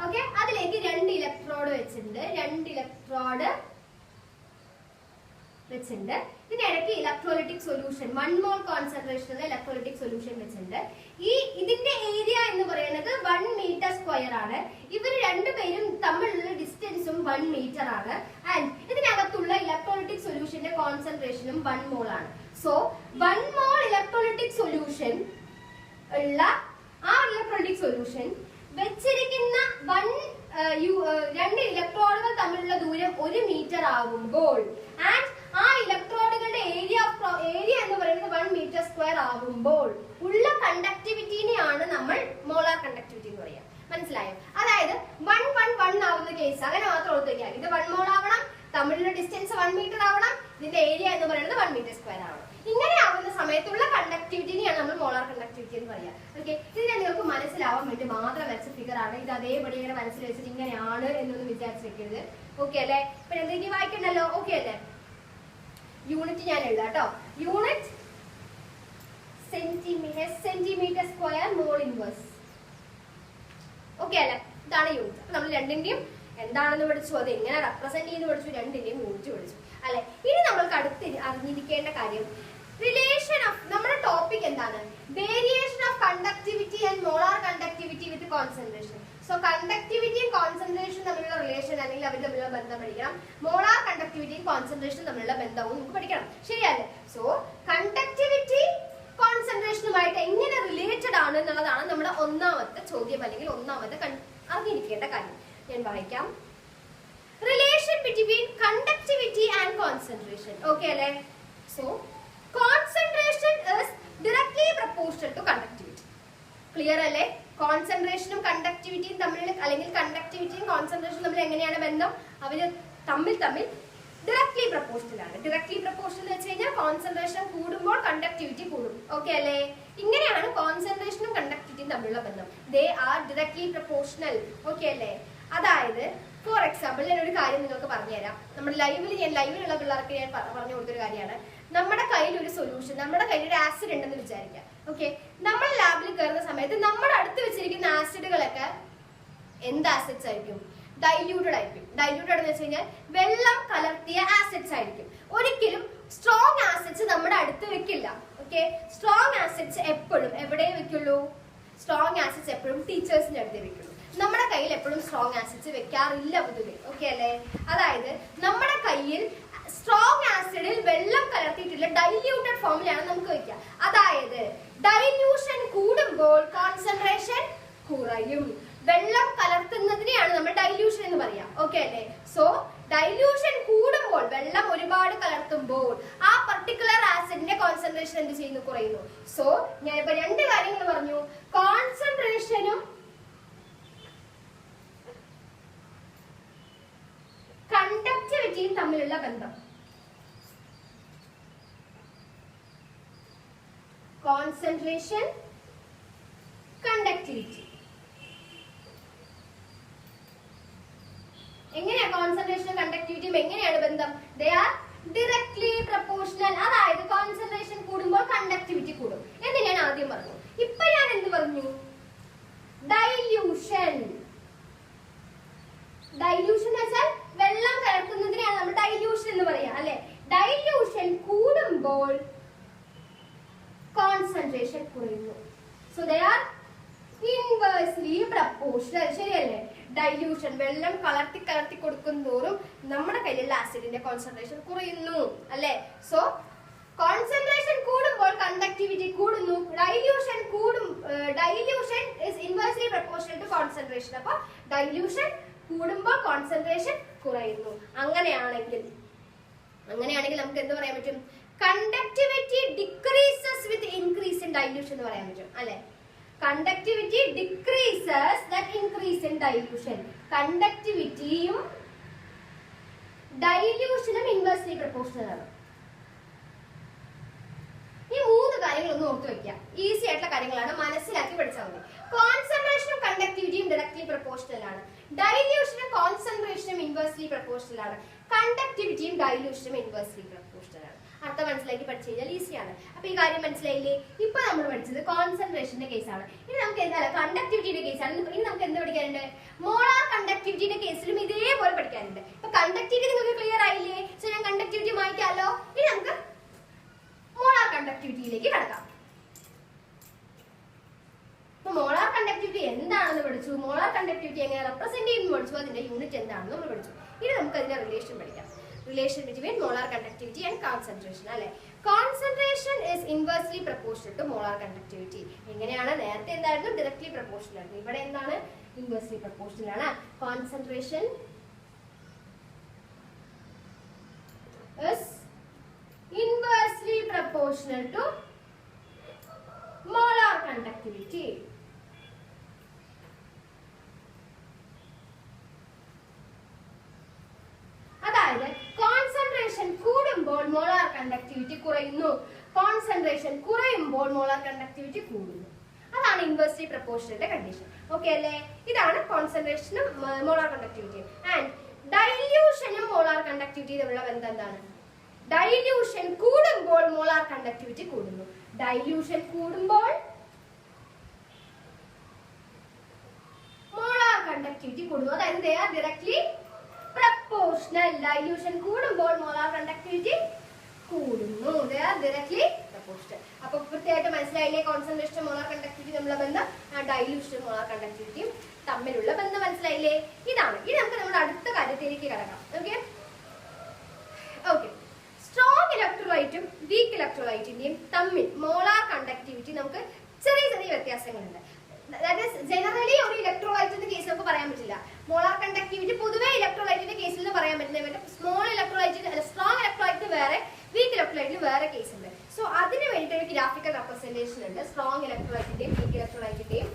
ഓക്കെ, അതിലേക്ക് 2 ഇലക്ട്രോഡ് വെച്ചിട്ടുണ്ട്. 2 ഇലക്ട്രോഡ് വെച്ചിട്ടുണ്ട്. ഇതിനിടയ്ക്ക് ഇലക്ട്രോലിറ്റിക് സൊല്യൂഷൻ 1 മോൾ കോൺസെൻട്രേഷനിലെ ഇലക്ട്രോലിറ്റിക് സൊല്യൂഷൻ വെച്ചിട്ടുണ്ട്. ഇതിന്റെ ഏരിയ എന്ന് പറയുന്നത് 1 മീറ്റർ സ്ക്വയർ ആണ്. ഇവർ രണ്ടുപേരും തമ്മിലുള്ള ഡിസ്റ്റൻസും 1 മീറ്റർ ആണ്. ആൻഡ് ഇതിനകത്തുള്ള ഇലക്ട്രോലിറ്റിക് സൊല്യൂഷന്റെ കോൺസെൻട്രേഷനും 1 മോൾ ആണ്. സോ 1 മോൾ ഇലക്ട്രോലിറ്റിക് സൊല്യൂഷൻ ഉള്ള ആ ഇലക്ട്രോലിറ്റിക് സൊല്യൂഷൻ വെച്ചിരിക്കുന്ന 2 ഇലക്ട്രോഡുകൾ തമ്മിലുള്ള ദൂരം 1 മീറ്റർ ആകുമ്പോൾ ആൻഡ് ആ ഇലക്ട്രോഡുകളുടെ ഏരിയ എന്ന് പറയുന്നത് 1 മീറ്റർ സ്ക്വയർ ആകുമ്പോൾ ഉള്ള കണ്ടക്ടിവിറ്റിനെയാണ് നമ്മൾ മോളാർ കണ്ടക്ടിവിറ്റി എന്ന് പറയാം. മനസ്സിലായോ? അതായത് 1 ആവുന്ന കേസ് അങ്ങനെ മാത്രം ഓർത്ത് വയ്ക്കാം. ഇത് 1 മോൾ ആവണം, തമ്മിലുള്ള ഡിസ്റ്റൻസ് 1 മീറ്റർ ആവണം, ഇതിന്റെ ഏരിയ എന്ന് പറയുന്നത് 1 മീറ്റർ സ്ക്വയർ ആവണം. ഇങ്ങനെ ആവുന്ന സമയത്തുള്ള കണ്ടക്ടിവിറ്റിനെയാണ് നമ്മൾ മോളാർ കണ്ടക്ടിവിറ്റി എന്ന് പറയാം. ഓക്കെ, ഇത് ഞാൻ നിങ്ങൾക്ക് മനസ്സിലാവാൻ വേണ്ടി മാത്രം വെച്ച ഫിഗർ ആണ്. ഇത് അതേപടി ഇങ്ങനെ മനസ്സിൽ വെച്ചിട്ട് ഇങ്ങനെയാണ് എന്നൊന്നും വിചാരിച്ച് വെക്കരുത്. ഓക്കെ അല്ലേ? ഇപ്പൊ എന്തെങ്കിലും വായിക്കണ്ടല്ലോ. ഓക്കെ അല്ലേ? യൂണിറ്റ് ഞാൻ എഴുതാം കേട്ടോ. Unit centimetre square mole inverse. Okay അല്ലേ? ഇതാണ് യൂണിറ്റ്. അപ്പൊ നമ്മൾ രണ്ടിന്റെയും എന്താണെന്ന് പഠിച്ചു, അത് എങ്ങനെ റെപ്രസെന്റ് ചെയ്യുന്ന പഠിച്ചു, രണ്ടിന്റെയും യൂണിറ്റ് പഠിച്ചു അല്ലെ? ഇനി നമ്മൾക്ക് അടുത്ത് അറിഞ്ഞിരിക്കേണ്ട കാര്യം റിലേഷൻ ഓഫ് നമ്മുടെ ടോപ്പിക് എന്താണ്? Variation of conductivity and molar conductivity with concentration. So കണ്ടക്ടിവിറ്റിയും കോൺസെൻട്രേഷൻ തമ്മിലുള്ള റിലേഷൻ അല്ലെങ്കിൽ അവർ തമ്മിലുള്ള ബന്ധം പഠിക്കണം. മോളാർ കണ്ടക്ടിവിറ്റിയും കോൺസെൻട്രേഷൻ തമ്മിലുള്ള ബന്ധവും നമുക്ക് പഠിക്കണം. ശരിയല്ലേ? സോ കണ്ടക്ടിവിറ്റി കോൺസെൻട്രേഷനുമായിട്ട് എങ്ങനെ റിലേറ്റഡ് ആണ് എന്നുള്ളതാണ് നമ്മുടെ ഒന്നാമത്തെ ചോദ്യം അല്ലെങ്കിൽ ഒന്നാമത്തെ അറിഞ്ഞിരിക്കേണ്ട കാര്യം. ഞാൻ വായിക്കാം. Relation between conductivity and concentration. Okay അല്ലേ? So concentration is directly proportional to conductivity. Clear അല്ലേ? കോൺസെൻട്രേഷനും കണ്ടക്ടിവിറ്റിയും തമ്മിൽ അല്ലെങ്കിൽ കണ്ടക്ടിവിറ്റിയും കോൺസെൻട്രേഷനും തമ്മിൽ എങ്ങനെയാണ് ബന്ധം? അവര് തമ്മിൽ ഡയറക്ട്ലി പ്രൊപ്പോർഷണൽ ആണ്. ഡയറക്ട്ലി പ്രൊപ്പോർഷണൽ എന്ന് വെച്ച് കഴിഞ്ഞാൽ കോൺസെൻട്രേഷൻ കൂടുമ്പോൾ കണ്ടക്ടിവിറ്റി കൂടും. ഓക്കെ അല്ലേ? ഇങ്ങനെയാണ് കോൺസെൻട്രേഷനും കണ്ടക്ടിവിറ്റിയും തമ്മിലുള്ള ബന്ധം. They are directly proportional. Okay അല്ലേ? അതായത് ഫോർ എക്സാമ്പിൾ ഞാൻ ഒരു കാര്യം നിങ്ങൾക്ക് പറഞ്ഞുതരാം. നമ്മുടെ ലൈവിലുള്ള പിള്ളേർക്ക് ഞാൻ പറഞ്ഞു കൊടുത്തൊരു കാര്യമാണ്. നമ്മുടെ കയ്യിൽ ഒരു സൊല്യൂഷൻ, നമ്മുടെ കയ്യിൽ ഒരു ആസിഡ് ഉണ്ടെന്ന് വിചാരിക്കാം. ഓക്കെ, നമ്മൾ ലാബിൽ കയറുന്ന സമയത്ത് നമ്മുടെ അടുത്ത് വെച്ചിരിക്കുന്ന ആസിഡുകളൊക്കെ എന്ത് ആസിഡ്സ് ആയിരിക്കും? ഡൈല്യൂട്ടഡ് ആയിരിക്കും. ഡൈല്യൂട്ടഡ് എന്ന് വെച്ച് കഴിഞ്ഞാൽ വെള്ളം കലർത്തിയ ആസിഡ്സ് ആയിരിക്കും. ഒരിക്കലും സ്ട്രോങ് ആസിഡ്സ് നമ്മുടെ അടുത്ത് വെക്കില്ല. ഓക്കെ, സ്ട്രോങ് ആസിഡ്സ് എപ്പോഴും എവിടെ വെക്കുള്ളൂ? സ്ട്രോങ് ആസിഡ്സ് എപ്പോഴും ടീച്ചേഴ്സിന്റെ അടുത്ത് വെക്കുന്നു. നമ്മുടെ കയ്യിൽ എപ്പോഴും സ്ട്രോങ് ആസിഡ്സ് വെക്കാറില്ല പൊതുവെ. ഓക്കെ അല്ലേ? അതായത് നമ്മുടെ കയ്യിൽ സ്ട്രോങ് ആസിഡിൽ വെള്ളം കലർത്തിയിട്ടുള്ള ഡൈല്യൂട്ടഡ് ഫോമിലാണ് നമുക്ക് വെക്കുക. അതായത് ഡൈല്യൂഷൻ കൂടുമ്പോൾ കോൺസെൻട്രേഷൻ കുറയും. വെള്ളം കലർത്തുന്നതിനെയാണ് നമ്മൾ ഡൈല്യൂഷൻ എന്ന് പറയാം. ഓക്കെ അല്ലേ? സോ ഡൈല്യൂഷൻ കൂടുമ്പോൾ, വെള്ളം ഒരുപാട് കലർത്തുമ്പോൾ ആ പർട്ടിക്കുലർ ആസിഡിന്റെ കോൺസെൻട്രേഷൻ എന്ത് ചെയ്യുന്നു? കുറയുന്നു. സോ ഞാനിപ്പോ രണ്ട് കാര്യങ്ങൾ പറഞ്ഞു. കോൺസെൻട്രേഷനും കണ്ടക്ടിവിറ്റിയും തമ്മിലുള്ള ബന്ധം. Concentration, conductivity. എങ്ങനെയാ കോൺസെൻട്രേഷനും കണ്ടക്ടിവിറ്റിയും എങ്ങനെയാണ് ബന്ധം? They are directly proportional. അതായത് കോൺസെൻട്രേഷൻ കൂടുമ്പോൾ കണ്ടക്ടിവിറ്റി കൂടും എന്ന് ഞാൻ ആദ്യം പറഞ്ഞു. ഇപ്പൊ ഞാൻ എന്ത് പറഞ്ഞു? ഡൈല്യൂഷൻ. ഡൈല്യൂഷൻ എന്ന് വെച്ചാൽ വെള്ളം കലർത്തുന്നതിനെയാണ് നമ്മൾ ഡൈല്യൂഷൻ എന്ന് പറയാം അല്ലെ? ഡൈല്യൂഷൻ കൂടുമ്പോൾ കോൺസെൻട്രേഷൻ കുറയുന്നു. So they are inversely proportional. ശരിയല്ലേ? ഡൈല്യൂഷൻ, വെള്ളം കലർത്തി കലർത്തി കൊടുക്കുന്തോറും നമ്മുടെ കയ്യിലുള്ള ആസിഡിന്റെ കോൺസെൻട്രേഷൻ കുറയുന്നു അല്ലെ? സോ കോൺസെൻട്രേഷൻ കൂടുമ്പോൾ കണ്ടക്ടിവിറ്റി കൂടുന്നു. Dilution dilution is inversely proportional to concentration. അപ്പൊ ഡൈല്യൂഷൻ കൂടുമ്പോൾ കോൺസെൻട്രേഷൻ കുറയുന്നു. അങ്ങനെയാണെങ്കിൽ നമുക്ക് എന്ത് പറയാൻ പറ്റും? Conductivity decreases with increase in dilution എന്ന് പറയാൻ പറ്റും അല്ലെ? Conductivity decreases that increase in dilution. കണ്ടക്ടിവിറ്റിയും ഡൈല്യൂഷനും ഇൻവേഴ്സ്ലി പ്രൊപ്പോർഷണൽ ആണ്. ഈ മൂന്ന് കാര്യങ്ങൾ ഒന്ന് ഓർത്തു വെക്കുക. ഈസി ആയിട്ടുള്ള കാര്യങ്ങളാണ്, മനസ്സിലാക്കി പഠിച്ചാൽ മതി. കോൺസെൻട്രേഷനും കണ്ടക്ടിവിറ്റിയും ഡയറക്ട്ലി പ്രൊപ്പോർഷണൽ ആണ്. ഡൈല്യൂഷനും കോൺസെൻട്രേഷനും ഇൻവേഴ്സ്ലി പ്രൊപ്പോർഷണൽ ആണ്. കണ്ടക്ടിവിറ്റിയും ഡൈല്യൂഷനും ഇൻവേഴ്സ്ലി പ്രൊപ്പോർഷണൽ ആണ്. അർത്ഥം മനസ്സിലാക്കി പഠിച്ചു കഴിഞ്ഞാൽ ഈസിയാണ്. അപ്പൊ ഈ കാര്യം മനസ്സിലായില്ലേ? ഇപ്പൊ നമ്മൾ പഠിച്ചത് കോൺസെൻട്രേഷന്റെ കേസാണ്. ഇനി നമുക്ക് എന്താ കണ്ടക്ടിവിറ്റിയുടെ കേസാണ്. ഇനി നമുക്ക് എന്ത് പഠിക്കാനുണ്ട്? മോളാർ കണ്ടക്ടിവിറ്റിയുടെ കേസിലും ഇതേപോലെ പഠിക്കാനുണ്ട്. ഇപ്പൊ കണ്ടക്ടിവിറ്റി നിങ്ങൾക്ക് ക്ലിയർ ആയില്ലേ? സോ ഞാൻ കണ്ടക്ടിവിറ്റി മാറ്റാലോ. ഇനി നമുക്ക് മോളാർ കണ്ടക്ടിവിറ്റിയിലേക്ക് കടക്കാം. അപ്പൊ മോളാർ കണ്ടക്ടിവിറ്റി എന്താണെന്ന് പഠിച്ചു, മോളാർ കണ്ടക്ടിവിറ്റി എങ്ങനെ റെപ്രസെന്റ് ചെയ്യുന്നു പഠിച്ചു, അതിന്റെ യൂണിറ്റ് എന്താണെന്ന് നമ്മൾ പഠിച്ചു. ഇനി നമുക്ക് അതിന്റെ റിലേഷൻ പഠിക്കാം. Relation between molar conductivity and concentration അല്ലെ? Concentration is inversely proportional to molar conductivity. എങ്ങനെയാണ്? നേരത്തെ എന്തായിരുന്നു? ഡയറക്ട്ലി പ്രൊപ്പോർഷണൽ ആയിരുന്നു. ഇവിടെ എന്താണ്? ഇൻവേഴ്സ്ലി പ്രൊപ്പോർഷണൽ ആണ്. Concentration is inversely proportional to molar conductivity. അതായത് കോൺസെൻട്രേഷൻ കൂടുമ്പോൾ മോളാർ കണ്ടക്ടിവിറ്റി കുറയുന്നു, കോൺസെൻട്രേഷൻ കുറയുമ്പോൾ മോളാർ കണ്ടക്ടിവിറ്റി കൂടുന്നു. അതാണ് ഇൻവേഴ്സ്ലി പ്രൊപ്പോർഷണലിന്റെ കണ്ടീഷൻ. ഓക്കെ അല്ലേ? ഇതാണ് കോൺസെൻട്രേഷനും മോളാർ കണ്ടക്ടിവിറ്റിയും. ആൻഡ് ഡൈല്യൂഷനും മോളാർ കണ്ടക്ടിവിറ്റി തമ്മിലുള്ള ബന്ധം എന്താണ്? ഡൈല്യൂഷൻ കൂടുമ്പോൾ മോളാർ കണ്ടക്ടിവിറ്റി കൂടുന്നു. ഡൈല്യൂഷൻ കൂടുമ്പോൾ മോളാർ കണ്ടക്ടിവിറ്റി കൂടുന്നു. അതായത് they are directly proportional. Dilution കൂടുമ്പോൾ മോളാർ കണ്ടക്ടിവിറ്റി കൂടുന്നു. They are directly proportional. അപ്പൊ കൃത്യമായിട്ട് മനസ്സിലായില്ലേ? കോൺസെൻട്രേഷൻ മോളാർ കണ്ടക്ടിവിറ്റി തമ്മിലുള്ള ബന്ധം, ഡൈല്യൂഷൻ മോളാർ കണ്ടക്ടിവിറ്റിയും തമ്മിലുള്ള ബന്ധം മനസ്സിലായില്ലേ? ഇതാണ്. ഇനി നമുക്ക് നമ്മുടെ അടുത്ത കാര്യത്തിലേക്ക് കടക്കാം. ഓക്കെ ഓക്കെ സ്ട്രോങ് ഇലക്ട്രോലൈറ്റും വീക്ക് ഇലക്ട്രോലൈറ്റിന്റെയും തമ്മിൽ മോളാർ കണ്ടക്ടിവിറ്റി നമുക്ക് ചെറിയ ചെറിയ വ്യത്യാസങ്ങളുണ്ട്. ജനറലി ഒരു ഇലക്ട്രോലൈറ്റിന്റെ കേസ് നമുക്ക് പറയാൻ പറ്റില്ല. മോളാർ കണ്ടക്ടിവിറ്റി പൊതുവെ ഇലക്ട്രോലൈറ്റിന്റെ കേസിൽ നിന്ന് പറയാൻ പറ്റില്ല. സ്മോൾ ഇലക്ട്രോലൈറ്റിന്, സ്ട്രോങ് ഇലക്ട്രോലൈറ്റിന് വേറെ, വീക്ക് ഇലക്ട്രോലൈറ്റിന് വേറെ കേസ് ഉണ്ട്. സോ അതിന് വേണ്ടിയിട്ട് ഒരു ഗ്രാഫിക്കൽ റെപ്രസെന്റേഷൻ ഉണ്ട്. സ്ട്രോങ് ഇലക്ട്രോലൈറ്റിന്റെയും വീക്ക് ഇലക്ട്രോലൈറ്റിന്റെയും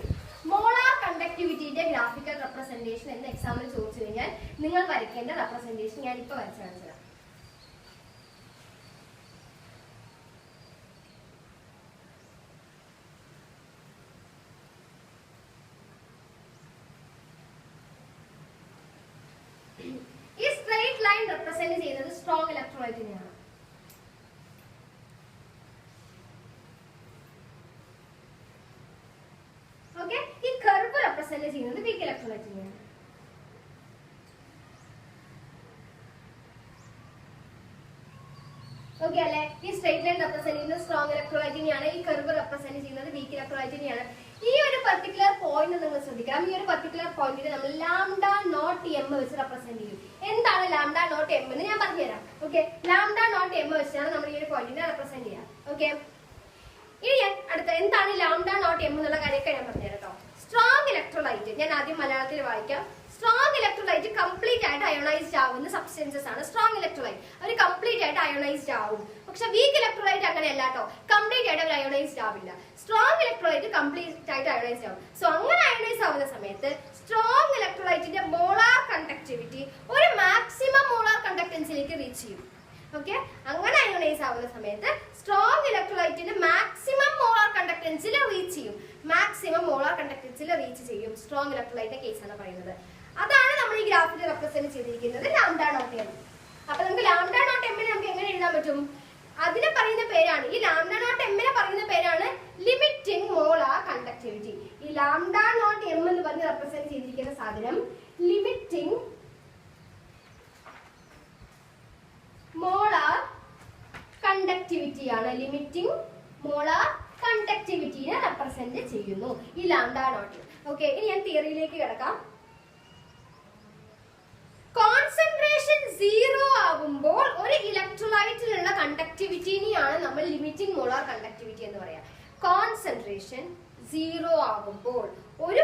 മോളാർ കണ്ടക്ടിവിറ്റിയുടെ ഗ്രാഫിക്കൽ റെപ്രസെന്റേഷൻ എന്ന് എക്സാമിൽ ചോദിച്ചു കഴിഞ്ഞാൽ നിങ്ങൾ വരയ്ക്കേണ്ട റെപ്രസെന്റേഷൻ ഞാൻ ഇപ്പൊ വരച്ചു കാണിച്ചത്. ഈ സ്ട്രെയിറ്റ് ലൈൻ റെപ്രസെന്റ് ചെയ്യുന്നത് സ്ട്രോങ് ഇലക്ട്രോലൈറ്റിനെയാണ്. ഓക്കെ, ഈ കർവ് റെപ്രസെന്റ് ചെയ്യുന്നത് വീക്ക് ഇലക്ട്രോലൈറ്റിനെയാണ്. ഓക്കെ അല്ലെ? ഈ സ്ട്രെയിറ്റ് ലൈൻ റെപ്രസെന്റ് ചെയ്യുന്നത് സ്ട്രോങ് ഇലക്ട്രോലൈറ്റിനെയാണ്. ഈ കർവ് റെപ്രസെന്റ് ചെയ്യുന്നത് വീക്ക് ഇലക്ട്രോലൈറ്റിനെയാണ്. ഈ ഒരു പർട്ടിക്കുലർ പോയിന്റ് നിങ്ങൾ ശ്രദ്ധിക്കണം. ഈ ഒരു പർട്ടിക്കുലർ പോയിന്റിനെ നമ്മൾ ലാംഡ നോട്ട് എം വെച്ച് റെപ്രസെന്റ് ചെയ്യും. എന്താണ് ലാംഡ നോട്ട് എം എന്ന് ഞാൻ പറഞ്ഞുതരാം. ഓക്കെ, ലാംഡ നോട്ട് എം വെച്ചാണ് നമ്മൾ ഈ ഒരു പോയിന്റിനെ റെപ്രസെന്റ് ചെയ്യാം. ഓക്കെ, ഇനി ഞാൻ അടുത്ത എന്താണ് ലാംഡ നോട്ട് എം എന്നുള്ള കാര്യമൊക്കെ ഞാൻ പറഞ്ഞുതരാം കേട്ടോ. സ്ട്രോങ് ഇലക്ട്രോലൈറ്റ്, ഞാൻ ആദ്യം മലയാളത്തിൽ വായിക്കാം. സ്ട്രോങ് ഇലക്ട്രോലൈറ്റ് കംപ്ലീറ്റ് ആയിട്ട് അയോണൈസ്ഡ് ആവുന്ന സബ്സ്റ്റൻസസ് ആണ് സ്ട്രോങ് ഇലക്ട്രോലൈറ്റ്. അവർ കംപ്ലീറ്റ് ആയിട്ട് അയോണൈസ്ഡ് ആവും. പക്ഷെ വീക്ക് ഇലക്ട്രോലൈറ്റ് അങ്ങനെയല്ല കേട്ടോ, കംപ്ലീറ്റ് ആയിട്ട് അവർ അയോണൈസ്ഡ് ആവില്ല. സ്ട്രോങ് ഇലക്ട്രോലൈറ്റ് കംപ്ലീറ്റ് ആയിട്ട് അയോണൈസ്ഡ് ആവും. സോ അങ്ങനെ അയോണൈസ് ആവുന്ന സമയത്ത് സ്ട്രോങ് ഇലക്ട്രോലൈറ്റിന്റെ മോളാർ കണ്ടക്ടിവിറ്റി ഒരു മാക്സിമം മോളാർ കണ്ടക്ടൻസിലേക്ക് റീച്ച് ചെയ്യും. ഓക്കെ, അങ്ങനെ അയോണൈസ് ആവുന്ന സമയത്ത് സ്ട്രോങ് ഇലക്ട്രോലൈറ്റിന്റെ മാക്സിമം മോളാർ കണ്ടക്ടൻസിൽ റീച്ച് ചെയ്യും. മാക്സിമം മോളാർ കണ്ടക്ടൻസിൽ റീച്ച് ചെയ്യും സ്ട്രോങ് ഇലക്ട്രോലൈറ്റിന്റെ കേസാണ് പറയുന്നത്. അതാണ് നമ്മൾ ഈ ഗ്രാഫിൽ റെപ്രസെന്റ് ചെയ്തിരിക്കുന്നത് ലാംഡ നോട്ട് എം. അപ്പൊ നമുക്ക് ലാംഡ നോട്ട് എമ്മിനെ നമുക്ക് എങ്ങനെ എഴുതാൻ പറ്റും? അതിനെ പറയുന്ന പേരാണ്, ഈ ലാംഡ നോട്ട് എമ്മിനെ പറയുന്ന പേരാണ് ലിമിറ്റിംഗ് മോളാർ കണ്ടക്ടിവിറ്റി. ഈ ലാംഡ നോട്ട് എം എന്ന് പറഞ്ഞ് റെപ്രസെന്റ് ചെയ്തിരിക്കുന്ന സാധനം ലിമിറ്റിംഗ് മോളാർ കണ്ടക്ടിവിറ്റി ആണ്. ലിമിറ്റിംഗ് മോളാർ കണ്ടക്ടിവിറ്റിനെ റെപ്രസെന്റ് ചെയ്യുന്നു ഈ ലാംഡ നോട്ട്. ഓക്കെ, ഇനി ഞാൻ തിയറിയിലേക്ക് കിടക്കാം. കോൺസെൻട്രേഷൻ 0 ആകുമ്പോൾ ഒരു ഇലക്ട്രോലൈറ്റിലുള്ള കണ്ടക്ടിവിറ്റിനെയാണ് നമ്മൾ ലിമിറ്റിംഗ് മോളാർ കണ്ടക്ടിവിറ്റി എന്ന് പറയാം. കോൺസെൻട്രേഷൻ 0 ആകുമ്പോൾ ഒരു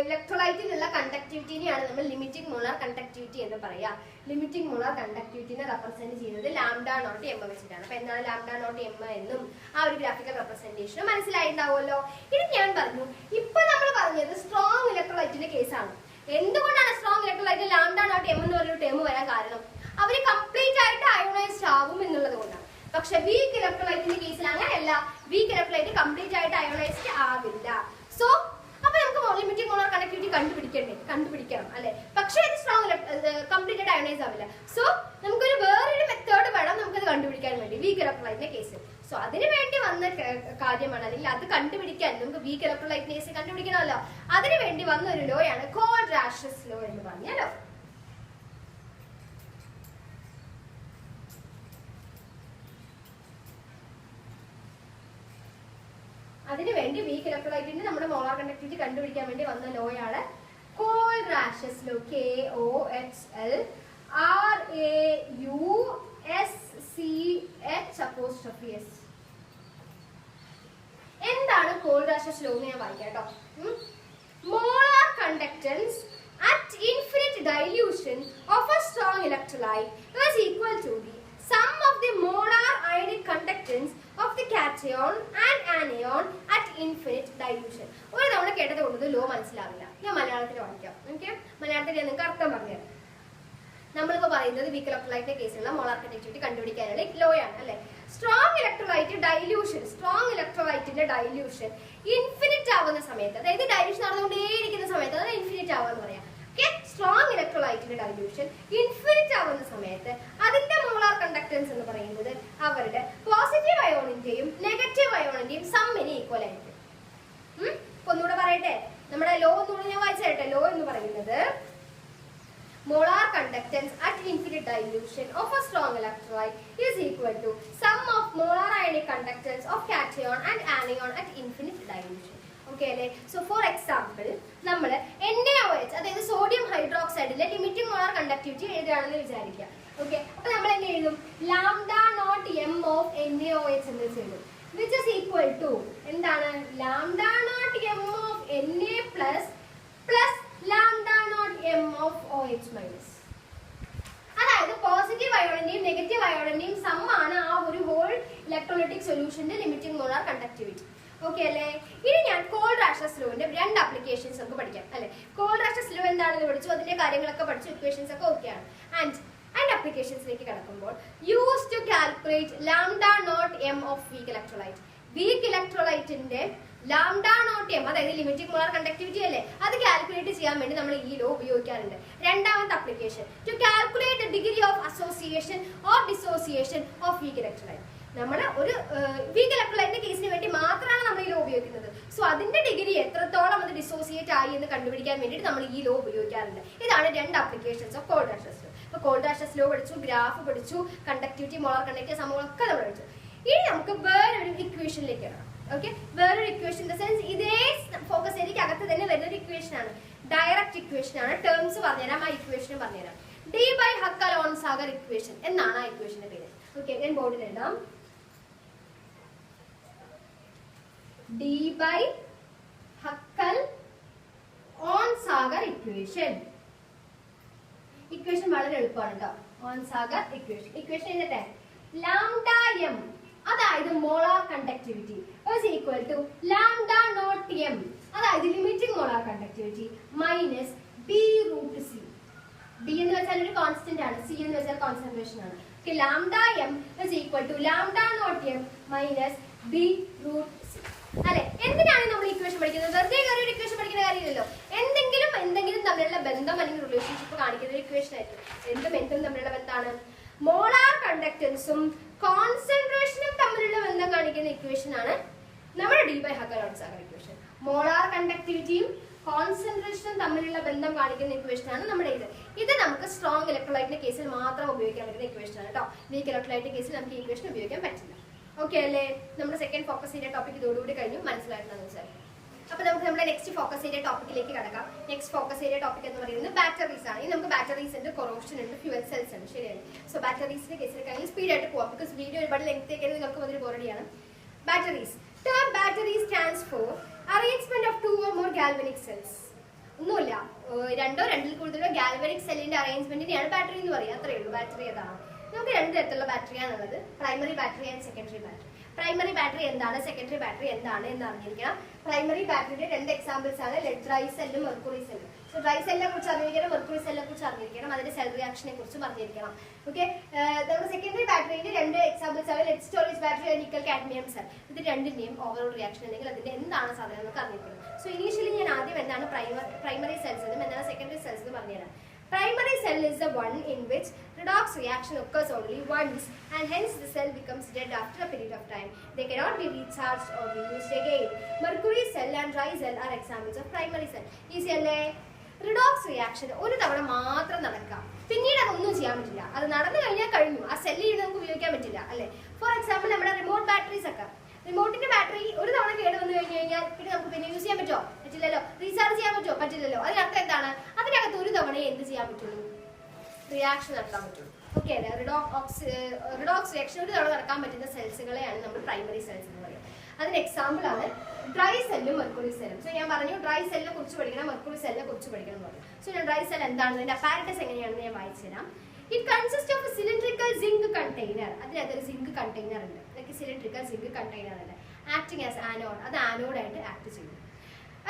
ഇലക്ട്രോലൈറ്റിലുള്ള കണ്ടക്ടിവിറ്റിനെയാണ് നമ്മൾ ലിമിറ്റിംഗ് മോളാർ കണ്ടക്ടിവിറ്റി എന്ന് പറയാം. ലിമിറ്റിംഗ് മോളാർ കണ്ടക്ടിവിറ്റിനെ റെപ്രസെന്റ് ചെയ്യുന്നത് ലാംഡ നോട്ട് എം വെച്ചിട്ടാണ്. അപ്പൊ എന്താണ് ലാംഡ നോട്ട് എം എന്നും ആ ഒരു ഗ്രാഫിക്കൽ റെപ്രസെന്റേഷൻ മനസ്സിലായിട്ടുണ്ടാവുമല്ലോ. ഇനി ഞാൻ പറഞ്ഞു, ഇപ്പൊ നമ്മൾ പറഞ്ഞത് സ്ട്രോങ് ഇലക്ട്രോലൈറ്റിന്റെ കേസാണ്. എന്തുകൊണ്ടാണ് strong electrolyte lambda not M എന്ന് പറഞ്ഞൊരു ടേം വരാൻ കാരണം? അവര് കംപ്ലീറ്റ് ആയിട്ട് അയോണൈസ്ഡ് ആവും എന്നുള്ളത് കൊണ്ടാണ്. പക്ഷെ വീക്ക് ഇലക്ട്രോലൈറ്റിന്റെ കേസിൽ അങ്ങനെയല്ല, വീക്ക് ഇലക്ട്രോലൈറ്റ് കംപ്ലീറ്റ് ആയിട്ട് അയോണൈസ്ഡ് ആവില്ല. സോ അപ്പൊ നമുക്ക് ലിമിറ്റിംഗ് മോളാർ കണ്ടക്ടിവിറ്റി കണ്ടുപിടിക്കണം അല്ലെ. പക്ഷെ ഇത് സ്ട്രോങ് കംപ്ലീറ്റ് ആയിട്ട് അയോണൈസ് ആവില്ല. സോ നമുക്കൊരു വേറൊരു മെത്തേഡ് വേണം നമുക്കത് കണ്ടുപിടിക്കാൻ വേണ്ടി വീക്ക് ഇലക്ട്രോലൈറ്റിന്റെ കേസിൽ. സോ അതിനു വേണ്ടി വന്ന കാര്യമാണ്, അല്ലെങ്കിൽ അത് കണ്ടുപിടിക്കാൻ നമുക്ക് വീക്ക് ഇലക്ട്രോലൈറ്റിന്റെ കേസ് കണ്ടുപിടിക്കണമല്ലോ, അതിനു വേണ്ടി വന്ന ഒരു ലോ ആണ് കോൾഡ്-രാഷസ് ലോ എന്ന് പറഞ്ഞല്ലോ. അതിനുവേണ്ടി വീക്ക് ഇലക്ട്രോലൈറ്റിന്റെ നമ്മുടെ മോളാർ കണ്ടക്ടിവിറ്റി കണ്ടുപിടിക്കാൻ വേണ്ടി വന്ന ലോയാണ് കോൾഡ്-രാഷസ് ലോ. KOLRAUSCHS. എന്താണ് കോൾഡ്-രാഷസ് ലോ എന്ന് ഞാൻ വായിക്കാം കേട്ടോ. Molar conductance at infinite dilution of a strong electrolyte is equal to the sum of the molar ionic conductance of the cation and anion at infinite dilution. ഒരു തവണ കേട്ടത് കൊണ്ട് ലോ മനസ്സിലാവില്ല, ഞാൻ മലയാളത്തിൽ വായിക്കാം. ഓക്കെ, മലയാളത്തിൽ ഞാൻ നിങ്ങൾക്ക് അർത്ഥം പറഞ്ഞുതരാം. നമ്മളിപ്പോ പറയുന്നത് വീക്ക് ഇലക്ട്രോലൈറ്റിന്റെ കേസിലുള്ള മോളാർ കണ്ടക്ടിവിറ്റി കണ്ടുപിടിക്കാനുള്ള ലോ ആണ് അല്ലെ. സ്ട്രോങ് ഇലക്ട്രോലൈറ്റ് ഡൈല്യൂഷൻ, സ്ട്രോങ് ഇലക്ട്രോലൈറ്റിന്റെ ഡൈല്യൂഷൻ ഇൻഫിനിറ്റ് ആവുന്ന സമയത്ത്, അതായത് ഡൈല്യൂഷൻ നടന്നുകൊണ്ടേയിരിക്കുന്ന സമയത്ത്, അതാണ് ഇൻഫിനിറ്റ് ആവുമെന്ന് പറയാം. സ്ട്രോങ് ഇലക്ട്രോലൈറ്റിന്റെ ഡൈല്യൂഷൻ ഇൻഫിനിറ്റ് ആവുന്ന സമയത്ത് അതിന്റെ മോളാർ കണ്ടക്ടൻസ് എന്ന് പറയുന്നത് അവരുടെ പോസിറ്റീവ് അയോണിന്റെയും നെഗറ്റീവ് അയോണിന്റെയും സമ്മിന് ഈക്വൽ ആയിരിക്കും. ഒന്നുകൂടെ പറയട്ടെ, നമ്മുടെ ലോ ഒന്നുകൂടെ ഞാൻ വായിച്ചു തരട്ടെ. ലോ എന്ന് പറയുന്നത് molar conductance at infinite dilution of a strong electrolyte is equal to sum of molar ionic conductance of cation and anion at infinite dilution. Okay അല്ലേ? So for example, നമ്മൾ NaOH, അതായത് സോഡിയം ഹൈഡ്രോക്സൈഡിലെ ലിമിറ്റിംഗ് മോളാർ കണ്ടക്ടിവിറ്റി എഴുതുകയാണെന്ന് വിചാരിക്കുക. ഓക്കെ, അപ്പൊ നമ്മൾ എന്നെ എഴുതും lambda not M of NaOH എന്ന് എഴുതും, which is equal to എന്താണ് lambda not M of Na plus lambda not M of OH minus. അതായത് പോസിറ്റീവ് അയോണിന്റെയും നെഗറ്റീവ് അയോണിന്റെയും സമ്മാണ് ആ ഒരു ഹോൾ ഇലക്ട്രോലൈറ്റിക് സൊല്യൂഷന്റെ ലിമിറ്റിംഗ് മോളാർ കണ്ടക്ടിവിറ്റി. ഓക്കെ അല്ലേ? ഇനി ഞാൻ കോൾഡ്-രാഷസ് ലോന്റെ 2 ആപ്ലിക്കേഷൻസ് നമുക്ക് പഠിക്കാം അല്ലെ. കോൾഡ്-രാഷസ് ലോ എന്താണെന്ന് പഠിച്ചു, അതിന്റെ കാര്യങ്ങളൊക്കെ പഠിച്ചു, ഇക്വേഷൻസ് ഒക്കെ ഓക്കെയാണ്. ആൻഡ് ആപ്ലിക്കേഷൻസിലേക്ക് കടക്കുമ്പോൾ use to calculate lambda not M of weak electrolyte. Weak ഇലക്ട്രോലൈറ്റിന്റെ ലാംഡ നോട്ട് എം, അതായത് ലിമിറ്റിംഗ് മോളാർ കണ്ടക്ടിവിറ്റി അല്ലേ, അത് കാൽക്കുലേറ്റ് ചെയ്യാൻ വേണ്ടി നമ്മൾ ഈ ലോ ഉപയോഗിക്കാറുണ്ട്. രണ്ടാമത്തെ application to calculate degree of association or dissociation of weak electrolyte. നമ്മൾ ഒരു വീക്ക് ഇലക്ട്രോലൈറ്റിന്റെ കേസിന് വേണ്ടി മാത്രമാണ് നമ്മൾ ഈ ലോ ഉപയോഗിക്കുന്നത്. സോ അതിന്റെ ഡിഗ്രി എത്രത്തോളം അത് ഡിസോസിയേറ്റ് ആയി എന്ന് കണ്ടുപിടിക്കാൻ വേണ്ടിയിട്ട് നമ്മൾ ഈ ലോ ഉപയോഗിക്കാറുണ്ട്. ഇതാണ് 2 ആപ്ലിക്കേഷൻസ് ഓഫ് കോൾഡ്-രാഷസ് ലോ. ഇപ്പൊ കോൾഡ്-രാഷസ് ലോ പഠിച്ചു, ഗ്രാഫ് പഠിച്ചു, കണ്ടക്ടിവിറ്റി, മോളാർ കണ്ടക്ടിവിറ്റി സംഭവങ്ങളൊക്കെ നമ്മൾ പഠിച്ചു. ഇനി നമുക്ക് വേറൊരു ഇക്വേഷനിലേക്ക് വരാം. ഓക്കെ, വേറൊരു ഇക്വേഷൻ ഇൻ ദ സെൻസ് ഇതേ ആണ്, ഡയറക്റ്റ് ഇക്വേഷൻ ആണ്. ടേംസ് പറഞ്ഞുതരാം, ആ ഇക്വേഷൻ പറഞ്ഞുതരാം. ഡി ബൈ ഹക്കൽ-ഓൺസാഗർ ഇക്വേഷൻ എന്നാണ് ആ ഇക്വേഷന്റെ പേര്. ഓക്കെ, ഞാൻ ബോർഡിൽ എഴുതാം. Debye Huckel Onsager equation. Equation വളരെ എളുപ്പമാണ് കേട്ടോ. Onsager equation. ഇക്വേഷൻ എഴുതട്ടെ. ലാംഡ എം, അതായത് molar conductivity, is equal to lambda not M, അതായത് limiting molar conductivity, minus B root C. B എന്ന് വെച്ചാൽ ഒരു കോൺസ്റ്റന്റ് ആണ്, സി എന്ന് വെച്ചാൽ കോൺസെൻട്രേഷൻ ആണ്. Lambda M is equal to lambda not M minus B root C. അല്ലെ, എന്തിനാണ് നമ്മൾ ഇക്വേഷൻ പഠിക്കുന്നത്? വെറുതെ കയറി ഒരു ഇക്വേഷൻ പഠിക്കുന്ന കാര്യമില്ലല്ലോ. എന്തെങ്കിലും തമ്മിലുള്ള ബന്ധം അല്ലെങ്കിൽ റിലേഷൻഷിപ്പ് കാണിക്കുന്ന ഒരു ഇക്വേഷൻ ആയിരിക്കും. എന്തും തമ്മിലുള്ള ബന്ധമാണ്. മോളാർ കണ്ടക്ടൻസും കോൺസെൻട്രേഷനും തമ്മിലുള്ള ബന്ധം കാണിക്കുന്ന ഇക്വേഷൻ ആണ് നമ്മുടെ D by Huckel Onsager equation. Molar കണ്ടക്ടിവിറ്റിയും കോൺസെൻട്രേഷനും തമ്മിലുള്ള ബന്ധം കാണിക്കുന്ന ഇക്വേഷൻ ആണ് നമ്മുടെ ഇത്. ഇത് നമുക്ക് സ്ട്രോങ് ഇലക്ട്രോലൈറ്റിന്റെ കേസിൽ മാത്രം ഉപയോഗിക്കാൻ പറ്റുന്ന ഇക്വേഷൻ ആണ് കേട്ടോ. വീക്ക് ഇലക്ട്രോലൈറ്റിന്റെ കേസിൽ നമുക്ക് ഈ ഇക്വേഷൻ ഉപയോഗിക്കാൻ പറ്റില്ല. ഓക്കെ അല്ലേ? നമ്മുടെ സെക്കൻഡ് ഫോക്കസ് ഏരിയ ടോപ്പിക് ഇതോടുകൂടി കഴിഞ്ഞു. മനസ്സിലായിട്ടുണ്ടെന്ന് വിചാരിക്കും. അപ്പൊ നമുക്ക് നമ്മുടെ നെക്സ്റ്റ് ഫോക്കസ് ഏരിയ ടോപ്പിക്കിലേക്ക് കടക്കാം. നെക്സ്റ്റ് ഫോക്കസ് ഏരിയ ടോപ്പിക് എന്ന് പറയുന്നത് ബാറ്ററീസ് ആണ്. ഇനി നമുക്ക് ബാറ്ററീസ് ഉണ്ട്, കൊറോഷൻ ഉണ്ട്, ഫ്യൂവൽ സെൽസ് ഉണ്ട്. ശരിയാണ്. സോ ബാറ്ററീസിന്റെ കേസിൽ കഴിഞ്ഞ് സ്പീഡ് ആയിട്ട് പോവാം, ബിക്കോസ് വീഡിയോ ഒരുപാട് ലെങ്ത് ആക്കിയത് നിങ്ങൾക്ക് അതൊരു ബോറടിയാണ്. Batteries. Term battery stands for arrangement of 2 or more galvanic cells. ഒന്നുമില്ല, രണ്ടോ രണ്ടിൽ കൂടുതലോ ഗാൽവനിക് സെല്ലിന്റെ അറേഞ്ച്മെന്റിനെയാണ് ബാറ്ററി എന്ന് പറയുക. അത്രയേ ഉള്ളൂ. ബാറ്ററി അതാണ്. നമുക്ക് രണ്ട് തരത്തിലുള്ള ബാറ്ററിയാണുള്ളത്, primary battery and secondary battery. Primary battery എന്താണ്, സെക്കൻഡറി ബാറ്ററി എന്താണ് എന്ന് അറിഞ്ഞിരിക്കണം. പ്രൈമറി ബാറ്ററിയുടെ രണ്ട് എക്സാമ്പിൾസ് ആണ് ഡ്രൈ സെല്ലും മെർക്കുറി സെല്ലും. സോ ഡ്രൈ സെല്ലിനെ കുറിച്ച് അറിഞ്ഞിരിക്കണം, മെർക്കുറി സെല്ലിനെ കുറിച്ച് അറിഞ്ഞിരിക്കണം, അതിന്റെ സെൽ റിയാക്ഷനെ കുറിച്ചും അറിഞ്ഞിരിക്കണം. ഓക്കെ, നമ്മുടെ സെക്കൻഡറി ബാറ്ററിയുടെ രണ്ട് എക്സാമ്പിൾസ് ആണ് lead storage battery, nickel cadmium cell. ഇത് രണ്ടിന്റെയും ഓവറോൾ റിയാക്ഷൻ അല്ലെങ്കിൽ അതിന്റെ എന്താണ് സാധനം നമുക്ക് അറിഞ്ഞിരിക്കണം. സോ ഇനീഷ്യലി ഞാൻ ആദ്യം എന്താണ് പ്രൈമറി സെൽസ് എന്നും എന്താണ് സെക്കൻഡറി സെൽസ് എന്നും പറഞ്ഞുതരാം. Primary cell is the one in which redox reaction occurs only once and hence the cell becomes dead after a period of time. They cannot be recharged or reused again. Mercury cell and dry cell are examples of primary cell. Easy അല്ലേ? റിഡോക്സ് റിയാക്ഷൻ ഒരു തവണ മാത്രം നടക്കാം, പിന്നീട് അതൊന്നും ചെയ്യാൻ പറ്റില്ല. അത് നടന്നു കഴിഞ്ഞാൽ കഴിഞ്ഞു, ആ സെല്ലിൽ നമുക്ക് ഉപയോഗിക്കാൻ പറ്റില്ല അല്ലേ. ഫോർ എക്സാമ്പിൾ നമ്മുടെ റിമോട്ട് ബാറ്ററീസ് ഒക്കെ, റിമോട്ടിന്റെ ബാറ്ററി ഒരു തവണ കേട് വന്നു കഴിഞ്ഞു കഴിഞ്ഞാൽ പിന്നെ നമുക്ക് പിന്നെ യൂസ് ചെയ്യാൻ പറ്റുമോ? പറ്റില്ലല്ലോ. റീചാർജ് ചെയ്യാൻ പറ്റുമോ? പറ്റില്ലല്ലോ. അതിനർത്ഥം എന്താണ്? അതിനകത്ത് ഒരു തവണയെ എന്ത് ചെയ്യാൻ പറ്റുള്ളൂ? റിയാക്ഷൻ നടത്താൻ പറ്റുള്ളൂ. ഓക്കെ അല്ലേ? റിഡോക്സ് റിയാക്ഷൻ ഒരു തവണ നടക്കാൻ പറ്റുന്ന സെൽസുകളെയാണ് നമ്മൾ പ്രൈമറി സെൽസ് എന്ന് പറയുന്നത്. അതിന് എക്സാമ്പിൾ ആണ് ഡ്രൈ സെല്ലും മെർക്കുറി സെല്ലും. സോ ഞാൻ പറഞ്ഞു ഡ്രൈ സെല്ലിനെ കുറിച്ച് പഠിക്കണം, മെർക്കുറി സെല്ലിനെ കുറിച്ച് പഠിക്കണം എന്ന് പറഞ്ഞു. സോ ഞാൻ ഡ്രൈ സെൽ എന്താണെന്ന് അതിന്റെ അപ്പാരറ്റസ് എങ്ങനെയാണെന്ന് ഞാൻ വായിച്ചു തരാം. It consists of a cylindrical zinc container. അതിനകത്തൊരു സിങ്ക് കണ്ടെയ്നർ ഉണ്ട്, ലൈക്ക് സിലിണ്ടറിക്കൽ സിങ്ക് കണ്ടെയ്നർ ഉണ്ട്, ആക്ടിങ് ആസ് ആനോഡ്. അത് ആനോഡ് ആയിട്ട് ആക്ട് ചെയ്യുന്നു.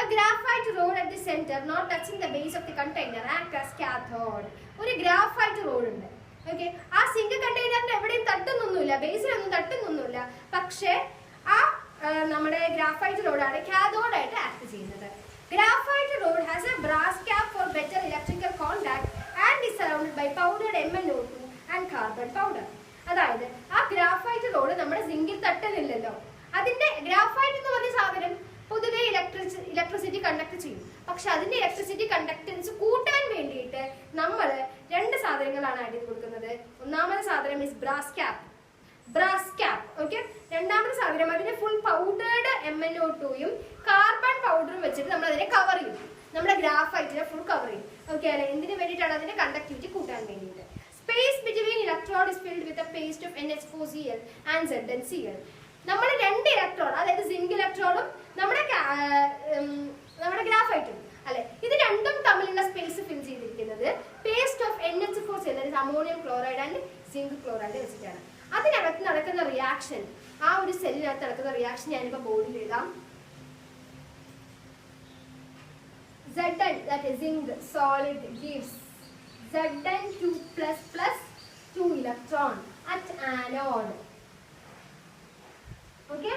A graphite rod at the center, not touching the base of the container, act as cathode. ഒരു ഗ്രാഫൈറ്റ് റോഡ് ഉണ്ട്. ഓക്കെ, ആ സിങ്ക് കണ്ടെയ്നറിന്റെ എവിടെയും തട്ടുന്നൊന്നുമില്ല, ബേസിലൊന്നും തട്ടുന്നൊന്നുമില്ല. പക്ഷേ ആ നമ്മുടെ ഗ്രാഫൈറ്റ് റോഡാണ് കാഥോഡ് ആയിട്ട് ആക്ട് ചെയ്യുന്നത്. Graphite rod has a brass cap for better electrical contact and is surrounded by powdered MnO2 and carbon powder. അതായത് ആ ഗ്രാഫൈറ്റ് റോഡ് നമ്മുടെ സിങ്കിൽ തട്ടുന്നില്ലല്ലോ. അതിന്റെ ഗ്രാഫൈറ്റ് എന്ന് പറഞ്ഞ സാധനം പൊതുവെ ഇലക്ട്രിസിറ്റി കണ്ടക്ട് ചെയ്യും. പക്ഷെ അതിന്റെ ഇലക്ട്രിസിറ്റി കണ്ടക്ടൻസ് കൂട്ടാൻ വേണ്ടിയിട്ട് നമ്മൾ രണ്ട് സാധനങ്ങളാണ് ആഡ് ചെയ്ത് കൊടുക്കുന്നത്. ഒന്നാമത്തെ സാധനം ഇസ് ബ്രാസ് ക്യാപ്പ്. ഓക്കെ, രണ്ടാമത്തെ സാധനം അതിന് ഫുൾ പൗഡേർഡ് MnO2യും കാർബൺ പൗഡറും വെച്ചിട്ട് നമ്മൾ അതിനെ കവർ ചെയ്യും. നമ്മുടെ ഗ്രാഫൈറ്റിനെ ഫുൾ കവർ ചെയ്യും. ഓക്കെ അല്ലെ? എന്തിനു വേണ്ടിയിട്ടാണ്? അതിന്റെ കണ്ടക്ടിവിറ്റി കൂട്ടാൻ വേണ്ടിയിട്ട്. Space between electrode is filled with a paste of NH4Cl and ZnCl. നമ്മൾ രണ്ട് ഇലക്ട്രോഡ്, അതായത് സിങ്ക് ഇലക്ട്രോഡും നമ്മുടെ ഗ്രാഫൈറ്റും അല്ലെ, ഇത് രണ്ടും തമ്മിലുള്ള സ്പേസ് ഫിൽ ചെയ്തിരിക്കുന്നത് പേസ്റ്റ് ഓഫ് NH4Cl, അതായത് ammonium chloride and zinc chloride വെച്ചിട്ടാണ്. അതിനകത്ത് നടക്കുന്ന റിയാക്ഷൻ, ആ ഒരു സെല്ലിനകത്ത് നടക്കുന്ന റിയാക്ഷൻ ഞാനിപ്പോ ബോർഡിൽ എഴുതാം. Zn, that is zinc solid, gives Zn2 plus 2 electron at anode. Okay,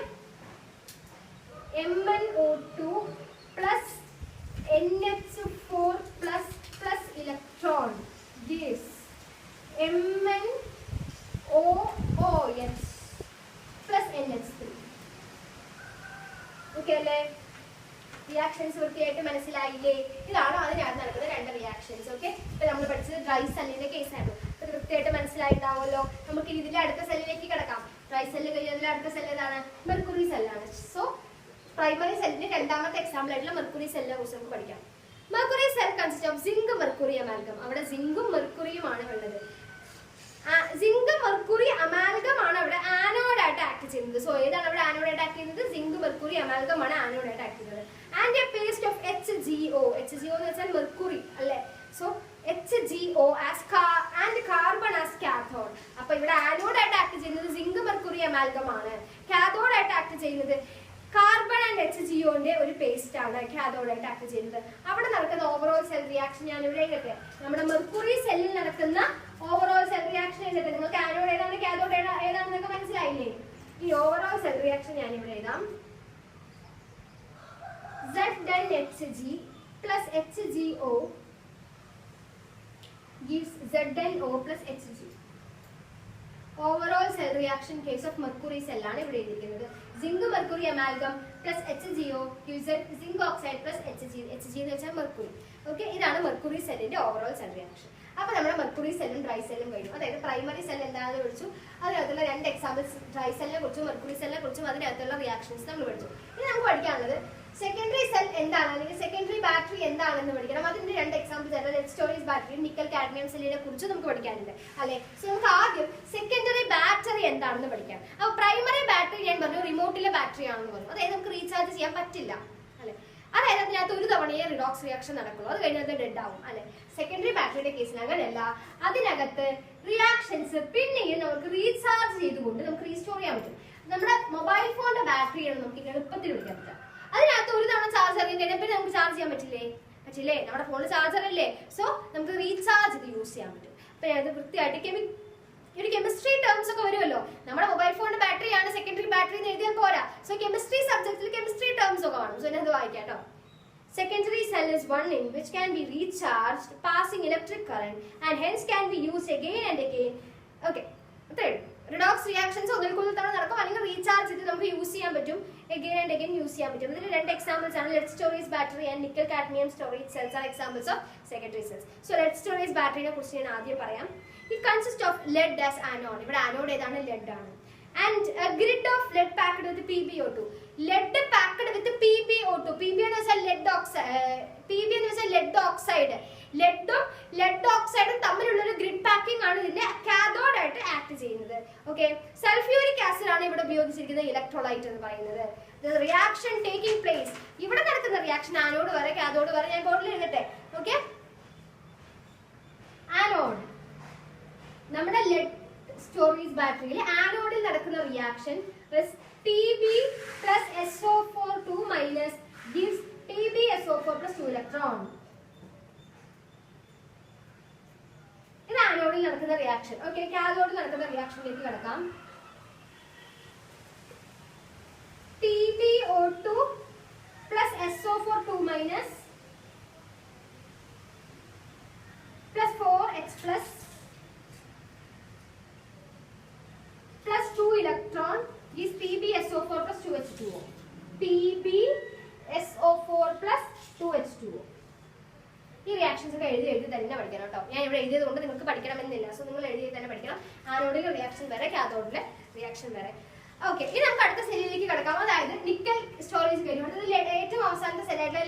MnO2 plus NH4 plus electron gives MnOOH plus NH3. Okay അല്ലേ? റിയാക്ഷൻസ് വൃത്തിയായിട്ട് മനസ്സിലായില്ലേ? ഇതാണ് അതിനകത്ത് നടക്കുന്ന രണ്ട് റിയാക്ഷൻസ്. ഓക്കെ, ഇപ്പൊ നമ്മൾ പഠിച്ചത് ഡ്രൈ സെല്ലിന്റെ കേസായിരുന്നു. അപ്പൊ കൃത്യമായിട്ട് മനസ്സിലായിട്ടാവുമല്ലോ. നമുക്ക് ഇതിന്റെ അടുത്ത സെല്ലിലേക്ക് കിടക്കാം. ഡ്രൈ സെല്ല് കഴിഞ്ഞതിലെ അടുത്ത സെല്ല് ഏതാണ്? മെർക്കുറി സെല്ലാണ്. സോ പ്രൈമറി സെല്ലിന്റെ രണ്ടാമത്തെ എക്സാമ്പിൾ ആയിട്ടുള്ള മെർക്കുറി സെല്ലിനെ കുറിച്ച് നമുക്ക് പഠിക്കാം. Mercury cell consist of zinc mercury amalgam. അവിടെ സിങ്കും മെർക്കുറിയുമാണ് ഉള്ളത്. സിങ്ക് മെർക്കുറി അമാൽഗം ആണ് അവിടെ ആനോഡായിട്ട് ആക്ട് ചെയ്യുന്നത്. സോ ഏതാണ് അവിടെ ആനോഡായിട്ട് ആക്ട് ചെയ്യുന്നത്? സിങ്ക് മെർക്കുറി അമാൽഗം ആണ് ആനോഡായിട്ട് ആക്ട് ചെയ്യുന്നത്. And A paste of HgO. HgO എന്ന് വെച്ചാൽ മെർക്കുറി അല്ലേ. So HgO and carbon as cathode. അപ്പൊ ഇവിടെ ആനോഡായിട്ട് ആക്ട് ചെയ്യുന്നത് സിങ്ക് മെർക്കുറി അമാൽഗം ആണ്. കാഥോഡായിട്ട് ആക്ട് ചെയ്യുന്നത് കാർബൺ ആൻഡ് HgOന്റെ ഒരു പേസ്റ്റ് ആണ് കാഥോഡായിട്ട് ആക്ട് ചെയ്യുന്നത്. അവിടെ നടക്കുന്ന ഓവറോൾ സെൽ റിയാക്ഷൻ ഞാൻ ഇവിടെ എഴുതട്ടെ. നമ്മുടെ മെർക്കുറി സെല്ലിൽ നടക്കുന്ന ഓവറോൾ സെൽ റിയാക്ഷൻ എഴുതട്ടെ. നിങ്ങൾക്ക് ആനോഡ് ഏതാണ് കാഥോഡ് ഏതാണെന്നൊക്കെ മനസ്സിലായില്ലേ? ഈ ഓവറോൾ സെൽ റിയാക്ഷൻ ഞാൻ ഇവിടെ എഴുതാം. ZnHg plus HgO gives ZnO plus Hg. Overall cell reaction case of mercury സെല്ലാണ് ഇവിടെ എഴുതിയിരിക്കുന്നത്. Zinc mercury amalgam plus HgO gives zinc oxide plus Hg. Hg എന്ന് വെച്ചാൽ മെർക്കുറി. ഓക്കെ, ഇതാണ് മെർക്കുറി സെല്ലിന്റെ ഓവറോൾ സെൽ റിയാക്ഷൻ. അപ്പൊ നമ്മുടെ മെർക്കുറി സെല്ലും ഡ്രൈ സെല്ലും കഴിഞ്ഞു. അതായത് പ്രൈമറി സെൽ എന്താണെന്ന് പഠിച്ചു. അതിനകത്തുള്ള 2 എക്സാമ്പിൾസ് ഡ്രൈ സെല്ലിനെ കുറിച്ചും മെർക്കുറി സെല്ലിനെ കുറിച്ചും അതിനകത്തുള്ള റിയാക്ഷൻസ് നമ്മൾ പഠിച്ചു. ഇനി നമുക്ക് പഠിക്കാനുള്ളത് സെക്കൻഡറി സെൽ എന്താണ്, അല്ലെങ്കിൽ സെക്കൻഡറി ബാറ്ററി എന്താണെന്ന് പഠിക്കണം. അതിന്റെ 2 എക്സാമ്പിൾസ് ആണ് lead storage battery, nickel cadmium സെല്ലിനെ കുറിച്ച് നമുക്ക് പഠിക്കാനുണ്ട് അല്ലെ. സോ നമുക്ക് ആദ്യം സെക്കൻഡറി ബാറ്ററി എന്താണെന്ന് പഠിക്കാം. അപ്പൊ പ്രൈമറി ബാറ്ററി ഞാൻ പറഞ്ഞു റിമോട്ടിലെ ബാറ്ററി ആണെന്ന് പറഞ്ഞു. അതായത് നമുക്ക് റീചാർജ് ചെയ്യാൻ പറ്റില്ല അല്ലെ. അതായത് അതിനകത്ത് ഒരു തവണയേ റിഡോക്സ് റിയാക്ഷൻ നടക്കുള്ളൂ, അത് കഴിഞ്ഞാൽ അത് ഡെഡ് ആവും അല്ലെ. സെക്കൻഡറി ബാറ്ററിയുടെ കേസിൽ അങ്ങനെയല്ല. അതിനകത്ത് റിയാക്ഷൻസ് പിന്നെയും നമുക്ക് റീചാർജ് ചെയ്തുകൊണ്ട് നമുക്ക് റീസ്റ്റോർ ചെയ്യാൻ പറ്റും. നമ്മുടെ മൊബൈൽ ഫോണിന്റെ ബാറ്ററിയാണ് നമുക്ക് എളുപ്പത്തിൽ വിളിക്കാൻ പറ്റുക. അതിനകത്ത് ഒരു തവണ ചാർജ് ഇറങ്ങിക്കഴിഞ്ഞാൽ പിന്നെ നമുക്ക് ചാർജ് ചെയ്യാൻ പറ്റില്ലേ? നമ്മുടെ ഫോണിൽ ചാർജർ അല്ലേ. സോ നമുക്ക് റീചാർജ് ചെയ്ത് യൂസ് ചെയ്യാൻ പറ്റും. അപ്പൊ അത് വൃത്തിയായിട്ട് ഒരു കെമിസ്ട്രി ടേംസ് ഒക്കെ വരുമല്ലോ. നമ്മുടെ മൊബൈൽ ഫോണിന്റെ ബാറ്ററിയാണ് സെക്കൻഡറി ബാറ്ററി എന്ന് എഴുതിയാൽ പോരാ. സോ കെമിസ്ട്രി സബ്ജക്റ്റിൽ കെമിസ്ട്രി ടേംസ് ഒക്കെ കാണും. സോ ഇത് വായിക്കാം കേട്ടോ. Secondary cell is one in which can be recharged passing electric current and hence can be used again and again. Okay. Third, redox reactions ഒന്നിൽ കൂടുതൽ തവണ നടക്കും, അല്ലെങ്കിൽ റീചാർജ് ചെയ്ത് നമുക്ക് യൂസ് ചെയ്യാൻ പറ്റും, again and again യൂസ് ചെയ്യാൻ പറ്റും. ഇതിന് 2 എക്സാമ്പിൾസ് ആണ് lead storage battery and nickel cadmium storage cells are examples of secondary cells. So lead storage battery നെ കുറിച്ച് ഞാൻ ആദ്യം പറയാം. It consists of lead as anode. ഇവിടെ anode ഏതാണ്? lead ആണ്. And a grid of lead packed with PbO2. Lead packed with PbO2. PB എന്ന് വെച്ചാൽ lead oxide. PB എന്ന് വെച്ചാൽ lead oxide. ലെഡും ലെഡ് ഓക്സൈഡും തമ്മിലുള്ള ഒരു ഗ്രിഡ് പാക്കിംഗ് ആണ് ഇതിന്റെ കാഥോഡ് ആയിട്ട് ആക്ട് ചെയ്യുന്നത്. ഓക്കെ, സൾഫ്യൂരിക് ആസിഡ് ആണ് ഇവിടെ ഉപയോഗിച്ചിരിക്കുന്ന ഇലക്ട്രോലൈറ്റ് എന്ന് പറയുന്നത്. റിയാക്ഷൻ ടേക്കിംഗ് പ്ലേസ്, ഇവിടെ നടക്കുന്ന റിയാക്ഷൻ ആനോഡ് വരെ കാഥോഡ് വരെ ഞാൻ ബോർഡിൽ എഴുതട്ടെ. ഓക്കെ, ആനോഡ് നമ്മുടെ ലെഡ് സ്റ്റോറേജ് ബാറ്ററിയിൽ ആനോഡിൽ നടക്കുന്ന reaction Pb plus SO4 2- gives PbSO4 plus 2 electron. ഇത് ആനോഡിൽ നടക്കുന്ന റിയാക്ഷൻ. ഓക്കെ, കാഥോഡിൽ നടക്കുന്ന റിയാക്ഷനിലേക്ക് കിടക്കാം. PbO2 plus SO4 2- plus 4H plus 2 electron is PbSO4 plus 2H2O. PbSO4 plus 2H2O. ഈ റിയാക്ഷൻസ് ഒക്കെ എഴുതി തന്നെ പഠിക്കണം കേട്ടോ. ഞാൻ ഇവിടെ എഴുതിയത് കൊണ്ട് നിങ്ങൾക്ക് പഠിക്കണമെന്നില്ല. സോ നിങ്ങൾ എഴുതി തന്നെ പഠിക്കണം. ആനോഡിലെ റിയാക്ഷൻ വേറെ, കാഥോഡിലെ റിയാക്ഷൻ വേറെ. ഓക്കെ, ഇനി നമുക്ക് അടുത്ത സെല്ലിലേക്ക് കിടക്കാം. അതായത് നിക്കൽ സ്റ്റോറേജ് കഴിഞ്ഞു. ഏറ്റവും അവസാനത്തെ സെല്ലായിട്ടുള്ള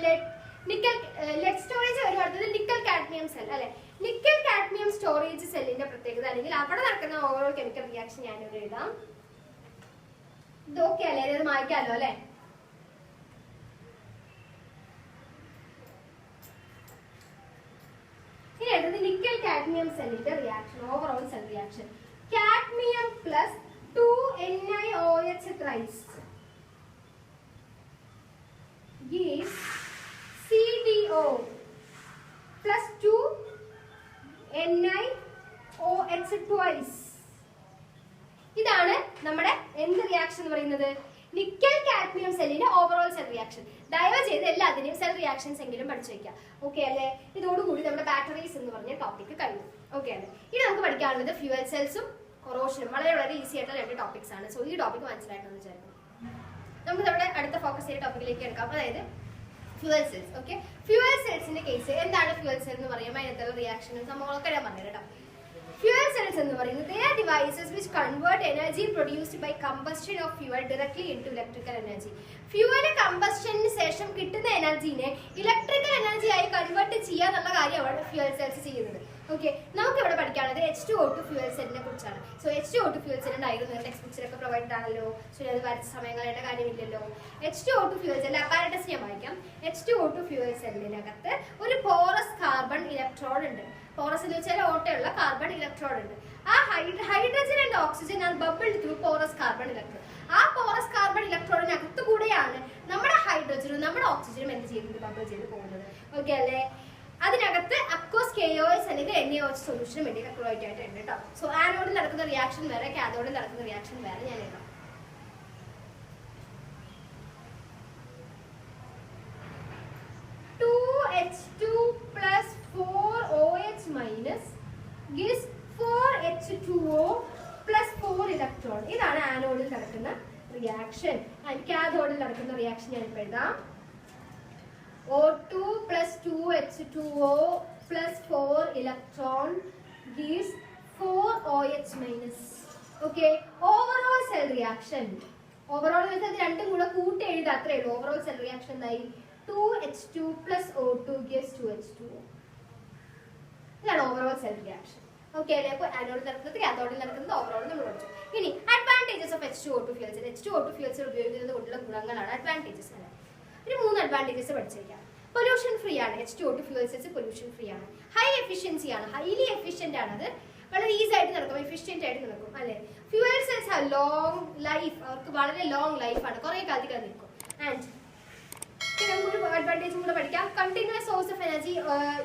ലെഡ് സ്റ്റോറേജ് വരും. അടുത്തത് നിക്കൽ കാഡ്മിയം സെൽ അല്ലെ. നിക്കൽ കാഡ്മിയം സ്റ്റോറേജ് സെല്ലിന്റെ പ്രത്യേകത, അല്ലെങ്കിൽ അവിടെ നടക്കുന്ന ഓവറോൾ കെമിക്കൽ റിയാക്ഷൻ ഞാനിവിടെ എഴുതാം. ഇത് ഓക്കെ അല്ലേ? അത് മായ്ക്കാമല്ലോ അല്ലെ. ഇനി അടുത്തത് നിക്കൽ കാഡ്മിയം സെല്ലിന്റെ reaction, overall cell reaction. Cadmium plus 2NiOH thrice gives CdO plus 2NiOH twice. ഇതാണ് നമ്മുടെ എന്ത് റിയാക്ഷൻ എന്ന് പറയുന്നത്? നിക്കൽ കാഡ്മിയം സെല്ലിന്റെ ഓവറോൾ സെൽ റിയാക്ഷൻ. ദയവ് ചെയ്ത് എല്ലാത്തിനെയും സെൽ റിയാക്ഷൻസ് എങ്കിലും പഠിച്ചു വെക്കാം. ഓക്കെ അല്ലേ? ഇതോടുകൂടി നമ്മുടെ ബാറ്ററീസ് എന്ന് പറഞ്ഞ ടോപ്പിക് കഴിഞ്ഞു. ഓക്കെ അല്ലേ? ഇനി നമുക്ക് പഠിക്കാനുള്ളത് ഫ്യൂവൽ സെൽസും കൊറോഷനും. വളരെ ഈസി ആയിട്ടുള്ള 2 ടോപ്പിക്സ് ആണ്. സോ ഈ ടോപ്പിക് മനസ്സിലായിട്ടെന്ന് വിചാരിക്കുന്നു. നമുക്ക് നമ്മുടെ അടുത്ത ഫോക്കസ് ചെയ്ത ടോപ്പിക്കിലേക്ക് എടുക്കാം. അതായത് ഫ്യൂവൽ സെൽസ്. ഓക്കെ, ഫ്യൂവൽ സെൽസിന്റെ കേസ് എന്താണ്? ഫ്യൂവൽ സെൽ എന്ന് പറയുമ്പോൾ അതിനകത്തുള്ള റിയാക്ഷനും സംഭവങ്ങളൊക്കെ ഞാൻ പറഞ്ഞു കേട്ടോ. Fuel cells എന്ന് പറയുന്നത് they are devices which convert energy produced by combustion of fuel directly into electrical energy. Fuel കമ്പസ്റ്റന് ശേഷം കിട്ടുന്ന എനർജിനെ ഇലക്ട്രിക്കൽ എനർജി ആയി കൺവേർട്ട് ചെയ്യാന്നുള്ള കാര്യമാണ് ഫ്യൂവൽ സെൽസ് ചെയ്യുന്നത്. ഓക്കെ, നമുക്ക് ഇവിടെ പഠിക്കാനുള്ളത് H2O2 ഫ്യൂവൽ സെല്ലിനെ കുറിച്ചാണ്. സോ H2O2 ഫ്യൂവൽ സെല്ലിന്റെ ഡയഗ്രം നിങ്ങൾ ടെക്സ്റ്റ് ബുക്സിലൊക്കെ പ്രൊവൈഡ് ആണല്ലോ. സോ അത് വരച്ച സമയങ്ങളേണ്ട കാര്യമില്ലല്ലോ. H2O2 ഫ്യൂവൽ സെല്ലിന്റെ അപ്പാരറ്റസ് ഞാൻ വായിക്കാം. H2O2 ഫ്യൂവൽ സെല്ലിനകത്ത് ഒരു പോറസ് കാർബൺ ഇലക്ട്രോഡ് ഉണ്ട്. പോറസ് എന്ന് വെച്ചാൽ ഓട്ടയുള്ള കാർബൺ ഇലക്ട്രോഡ് ഉണ്ട്. ആ hydrogen and oxygen are bubbled through porous carbon electrode. ആ പോറസ് കാർബൺ ഇലക്ട്രോഡിനകത്ത് കൂടെയാണ് നമ്മുടെ ഹൈഡ്രജനും നമ്മുടെ ഓക്സിജനും എന്ത് ചെയ്യുന്നത്, ബബിൾ ചെയ്ത് പോകുന്നത്. ഓക്കെ അല്ലേ? അതിനകത്ത് അഫ്കോഴ്സ് KOH അല്ലെങ്കിൽ NaOH സൊല്യൂഷന് വേണ്ടി ഇലക്ട്രോലൈറ്റ് ആയിട്ട് ഉണ്ട് കേട്ടോ. സോ ആനോഡിൽ നടക്കുന്ന റിയാക്ഷൻ വേറെ, കാഥോഡിൽ നടക്കുന്ന റിയാക്ഷൻ വേറെ. ഞാൻ എഴുതാം. H2 plus 4OH minus gives 4H2O plus 4 electron. ഇതാണ് ആനോഡിൽ നടക്കുന്ന റിയാക്ഷൻ. ആൻഡ് കാഥോഡിൽ നടക്കുന്ന റിയാക്ഷൻ ഞാൻ ഇപ്പോൾ എഴുതാം. O2 plus 2H2O plus 4 electron gives 4OH minus. Okay, overall cell reaction. Overall എന്ന് വെച്ചാൽ രണ്ടും കൂടെ കൂട്ടി എഴുതാ, അത്രേ ഉള്ളൂ. ഓവറോൾ സെൽ റിയാക്ഷൻ എന്തായി? 2H2 plus O2 gives 2H2O. ഇതാണ് ഓവറോൾ സെൽ റിയാക്ഷൻ. ഓക്കെ അല്ലേ? അപ്പോൾ ആനോഡിൽ നടക്കുന്നത് കാഥോഡിൽ നടക്കുന്നത് ഓവറോൾ നമ്മൾ പഠിച്ചു. ഇനി advantages of H2O2 fuel cell. H2O2 fuel cell ഉപയോഗിക്കുന്നത് കൊണ്ടുള്ള ഗുണങ്ങളാണ് അഡ്വാൻറ്റേജസ്. ഒരു 3 അഡ്വാൻറ്റേജസ് പഠിച്ചിരിക്കാം. പൊല്യൂഷൻ ഫ്രീ ആണ്. H2O2 fuel cells pollution free ആണ്. ഹൈ എഫിഷ്യൻസി ആണ്. ഹൈലി എഫിഷ്യന്റ് ആണ്. അത് വളരെ ഈസി ആയിട്ട് നടക്കും, എഫിഷ്യന്റ് ആയിട്ട് നടക്കും അല്ലെ? Fuel cells have long life. അവർക്ക് വളരെ ലോങ് ലൈഫാണ്, കുറെ കാലത്തേക്ക് നിൽക്കും. ആൻഡ് നമുക്കൊരു അഡ്വാൻറ്റേജ് കൂടെ പഠിക്കാം. Continuous source of energy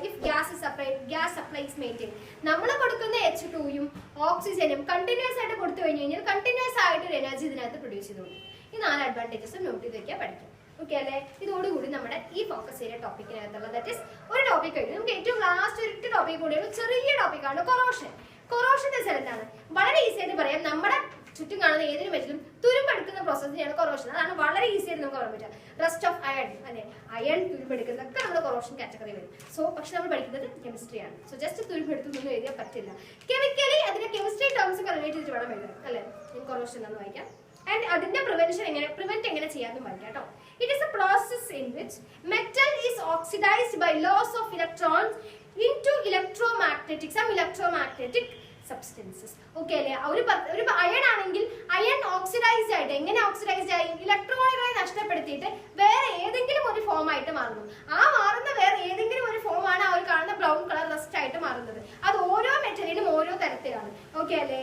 if gas supplies maintain. നമ്മൾ കൊടുക്കുന്ന H2യും ഓക്സിജനും കണ്ടിന്യൂസ് ആയിട്ട് കൊടുത്തു കഴിഞ്ഞു കഴിഞ്ഞാൽ കണ്ടിന്യൂസ് ആയിട്ട് ഒരു എനർജി ഇതിനകത്ത് പ്രൊഡ്യൂസ് ചെയ്തോളൂ. ഈ 4 അഡ്വാൻറ്റേജസ് നോട്ട് ചെയ്ത് വെക്കാൻ പഠിക്കാം. ഓക്കെ അല്ലേ? ഇതോടുകൂടി നമ്മുടെ ഈ ഫോക്കസ് ഏരിയ ടോപ്പിക്കിനകത്തുള്ള ദാറ്റ് ഈസ് ഒരു ടോപ്പിക് കഴിഞ്ഞു. നമുക്ക് ഏറ്റവും ലാസ്റ്റ് ഒരു ടോപ്പിക് കൂടിയാണ്, ചെറിയ ടോപ്പിക്കാണ് കൊറോഷൻ. കൊറോഷന്റെ വെച്ചാൽ എന്താണ്? വളരെ ഈസി ആയിട്ട് പറയാം. നമ്മുടെ ചുറ്റും കാണുന്ന ഏതൊരു മെറ്റലും തുരുമ്പെടുക്കുന്ന പ്രോസസ്സിനെയാണ് കൊറോഷൻ. അതാണ് വളരെ ഈസി ആയിട്ട് നമുക്ക് പറയാൻ പറ്റുക. റസ്റ്റ് ഓഫ് അയൺ അല്ലെ? അയൺ തുരുമ്പെടുക്കുന്നതൊക്കെ നമ്മുടെ കൊറോഷൻ കാറ്റഗറി വരും. സോ പക്ഷെ നമ്മൾ പഠിക്കുന്നത് കെമിസ്ട്രിയാണ്. സോ ജസ്റ്റ് തുരുമ്പെടുത്തൊന്നും എഴുതാൻ പറ്റില്ല. കെമിക്കലി അതിന്റെ കെമിസ്ട്രി ടേംസ് ഒക്കെ റിലേറ്റ് ചെയ്തിട്ട് വേണം എഴുതാൻ അല്ലെ? കൊറോഷൻ എന്ന് വായിക്കാം. ആൻഡ് അതിന്റെ പ്രിവെന്റ് എങ്ങനെ ചെയ്യാമെന്നും വായിക്കാം കേട്ടോ. It is a process in which metal is oxidized by loss of electrons into some electromagnetic substances. Okay അല്ലേ? ഒരു അയൺ ആണെങ്കിൽ അയൺ ഓക്സിഡൈസ്ഡ് ആയിട്ട് എങ്ങനെ ഓക്സിഡൈസ്ഡ് ആയി? ഇലക്ട്രോണുകളെ നഷ്ടപ്പെടുത്തിയിട്ട് വേറെ ഏതെങ്കിലും ഒരു ഫോം ആയിട്ട് മാറുന്നു. ആ മാറുന്ന വേറെ ഏതെങ്കിലും ഒരു ഫോം ആണ് ആ ഒരു കാണുന്ന ബ്രൗൺ കളർ റസ്റ്റ് ആയിട്ട് മാറുന്നത്. അത് ഓരോ മെറ്റലിനും ഓരോ തരത്തിലാണ്. ഓക്കെ അല്ലേ?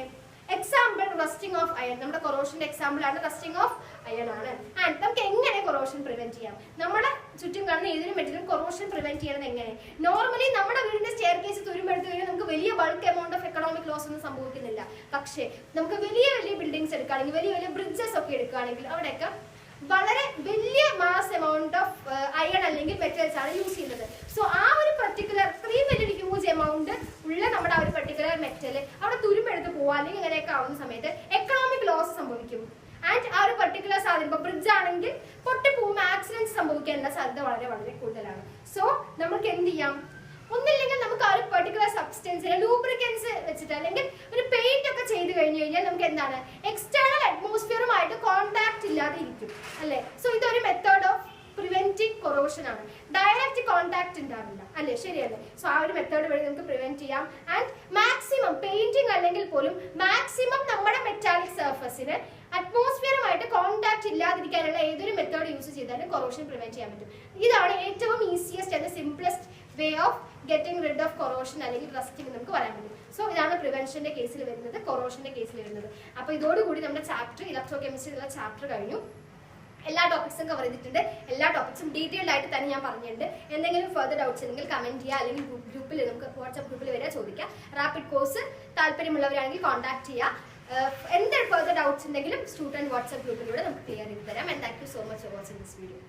Example rusting of iron. നമ്മുടെ കൊറോഷന്റെ എക്സാമ്പിൾ ആണ് റസ്റ്റിംഗ് ഓഫ് അയൺ ആണ്. ആൻഡ് നമുക്ക് എങ്ങനെ കൊറോഷൻ പ്രിവെന്റ് ചെയ്യാം? നമ്മുടെ ചുറ്റും കാണുന്ന ഏതൊരു മെറ്റീരിയലും കൊറോഷൻ പ്രിവെന്റ് ചെയ്യണത് എങ്ങനെ? നോർമലി നമ്മുടെ വീടിന്റെ സ്റ്റെയർ കേസ് തുരുമ്പെടുത്തു കഴിഞ്ഞാൽ നമുക്ക് വലിയ bulk amount of economic loss ഒന്നും സംഭവിക്കുന്നില്ല. പക്ഷേ നമുക്ക് വലിയ വലിയ ബിൽഡിങ്സ് എടുക്കുകയാണെങ്കിൽ, വലിയ വലിയ ബ്രിഡ്ജസ് ഒക്കെ എടുക്കുകയാണെങ്കിൽ അവിടെയൊക്കെ വളരെ വലിയ മാസ് എമൗണ്ട് ഓഫ് അയൺ അല്ലെങ്കിൽ മെറ്റൽസ് ആണ് യൂസ് ചെയ്യുന്നത്. സോ ആ ഒരു പർട്ടിക്കുലർ ഇത്രയും വലിയൊരു ഹ്യൂജ് എമൗണ്ട് ഉള്ള നമ്മുടെ ആ ഒരു പർട്ടിക്കുലർ മെറ്റൽ അവിടെ തുരുമ്പെടുത്ത് പോവാ അല്ലെങ്കിൽ ഇങ്ങനെയൊക്കെ ആവുന്ന സമയത്ത് എക്കണോമിക് ലോസ് സംഭവിക്കും. ആൻഡ് ആ ഒരു പർട്ടിക്കുലർ സാധനം ഇപ്പൊ ബ്രിഡ്ജ് ആണെങ്കിൽ പൊട്ടിപ്പോകും, ആക്സിഡൻസ് സംഭവിക്കാനുള്ള സാധ്യത വളരെ വളരെ കൂടുതലാണ്. സോ നമുക്ക് എന്ത് ചെയ്യാം? ഒന്നില്ലെങ്കിൽ നമുക്ക് ആ ഒരു പെർട്ടിക്കുലർ സബ്സ്റ്റൻസിനെ ലൂബ്രിക്കൻസ് വെച്ചിട്ട് അല്ലെങ്കിൽ ഒരു പെയിന്റ് ഒക്കെ ചെയ്ത് കഴിഞ്ഞു കഴിഞ്ഞാൽ നമുക്ക് എന്താണ് എക്സ്റ്റേണൽ അറ്റ്മോസ്ഫിയറുമായിട്ട് കോൺടാക്ട് ഇല്ലാതെ ഇരിക്കും അല്ലെ? സോ ഇതൊരു മെത്തേഡ് ഓഫ് പ്രിവെന്റിങ് കൊറോഷൻ ആണ്. ഡയറക്റ്റ് കോൺടാക്ട് ഉണ്ടാവില്ല അല്ലെ? ശരിയല്ലേ? സോ ആ ഒരു മെത്തേഡ് വഴി നമുക്ക് പ്രിവെന്റ് ചെയ്യാം. ആൻഡ് മാക്സിമം പെയിന്റിങ് അല്ലെങ്കിൽ പോലും മാക്സിമം നമ്മുടെ മെറ്റാലിക് സർഫസിന് അറ്റ്മോസ്ഫിയറുമായിട്ട് കോൺടാക്ട് ഇല്ലാതിരിക്കാനുള്ള ഏതൊരു മെത്തേഡ് യൂസ് ചെയ്താലും കൊറോഷൻ പ്രിവെന്റ് ചെയ്യാൻ പറ്റും. ഇതാണ് ഏറ്റവും easiest and simplest way of getting rid of corrosion അല്ലെങ്കിൽ റസ്റ്റിംഗ് നമുക്ക് പറയാൻ പറ്റും. സോ ഇതാണ് പ്രിവെൻഷന്റെ കേസിൽ വരുന്നത്, കൊറോഷന്റെ കേസിൽ വരുന്നത്. അപ്പൊ ഇതോടുകൂടി നമ്മുടെ ചാപ്റ്റർ ഇലക്ട്രോ കെമിസ്ട്രിയിലുള്ള ചാപ്റ്റർ കഴിഞ്ഞു. എല്ലാ ടോപ്പിക്സും കവർ ചെയ്തിട്ടുണ്ട്. എല്ലാ ടോപ്പിക്സും ഡീറ്റെയിൽഡ് ആയിട്ട് തന്നെ ഞാൻ പറഞ്ഞിട്ടുണ്ട്. എന്തെങ്കിലും ഫർദർ ഡൗട്ട്സ് ഉണ്ടെങ്കിൽ കമന്റ് ചെയ്യുക, അല്ലെങ്കിൽ ഗ്രൂപ്പിൽ നമുക്ക് വാട്സ്ആപ്പ് ഗ്രൂപ്പിൽ വരെ ചോദിക്കാം. റാപ്പിഡ് കോഴ്സ് താല്പര്യമുള്ളവരാണെങ്കിൽ കോൺടാക്ട് ചെയ്യുക. എന്തെങ്കിലും ഫർദർ ഡൗട്ട്സ് ഉണ്ടെങ്കിലും സ്റ്റുഡന്റ് വാട്സ്ആപ്പ് ഗ്രൂപ്പിലൂടെ നമുക്ക് ക്ലിയർ ചെയ്ത് തരാം. And thank you so much for watching this video.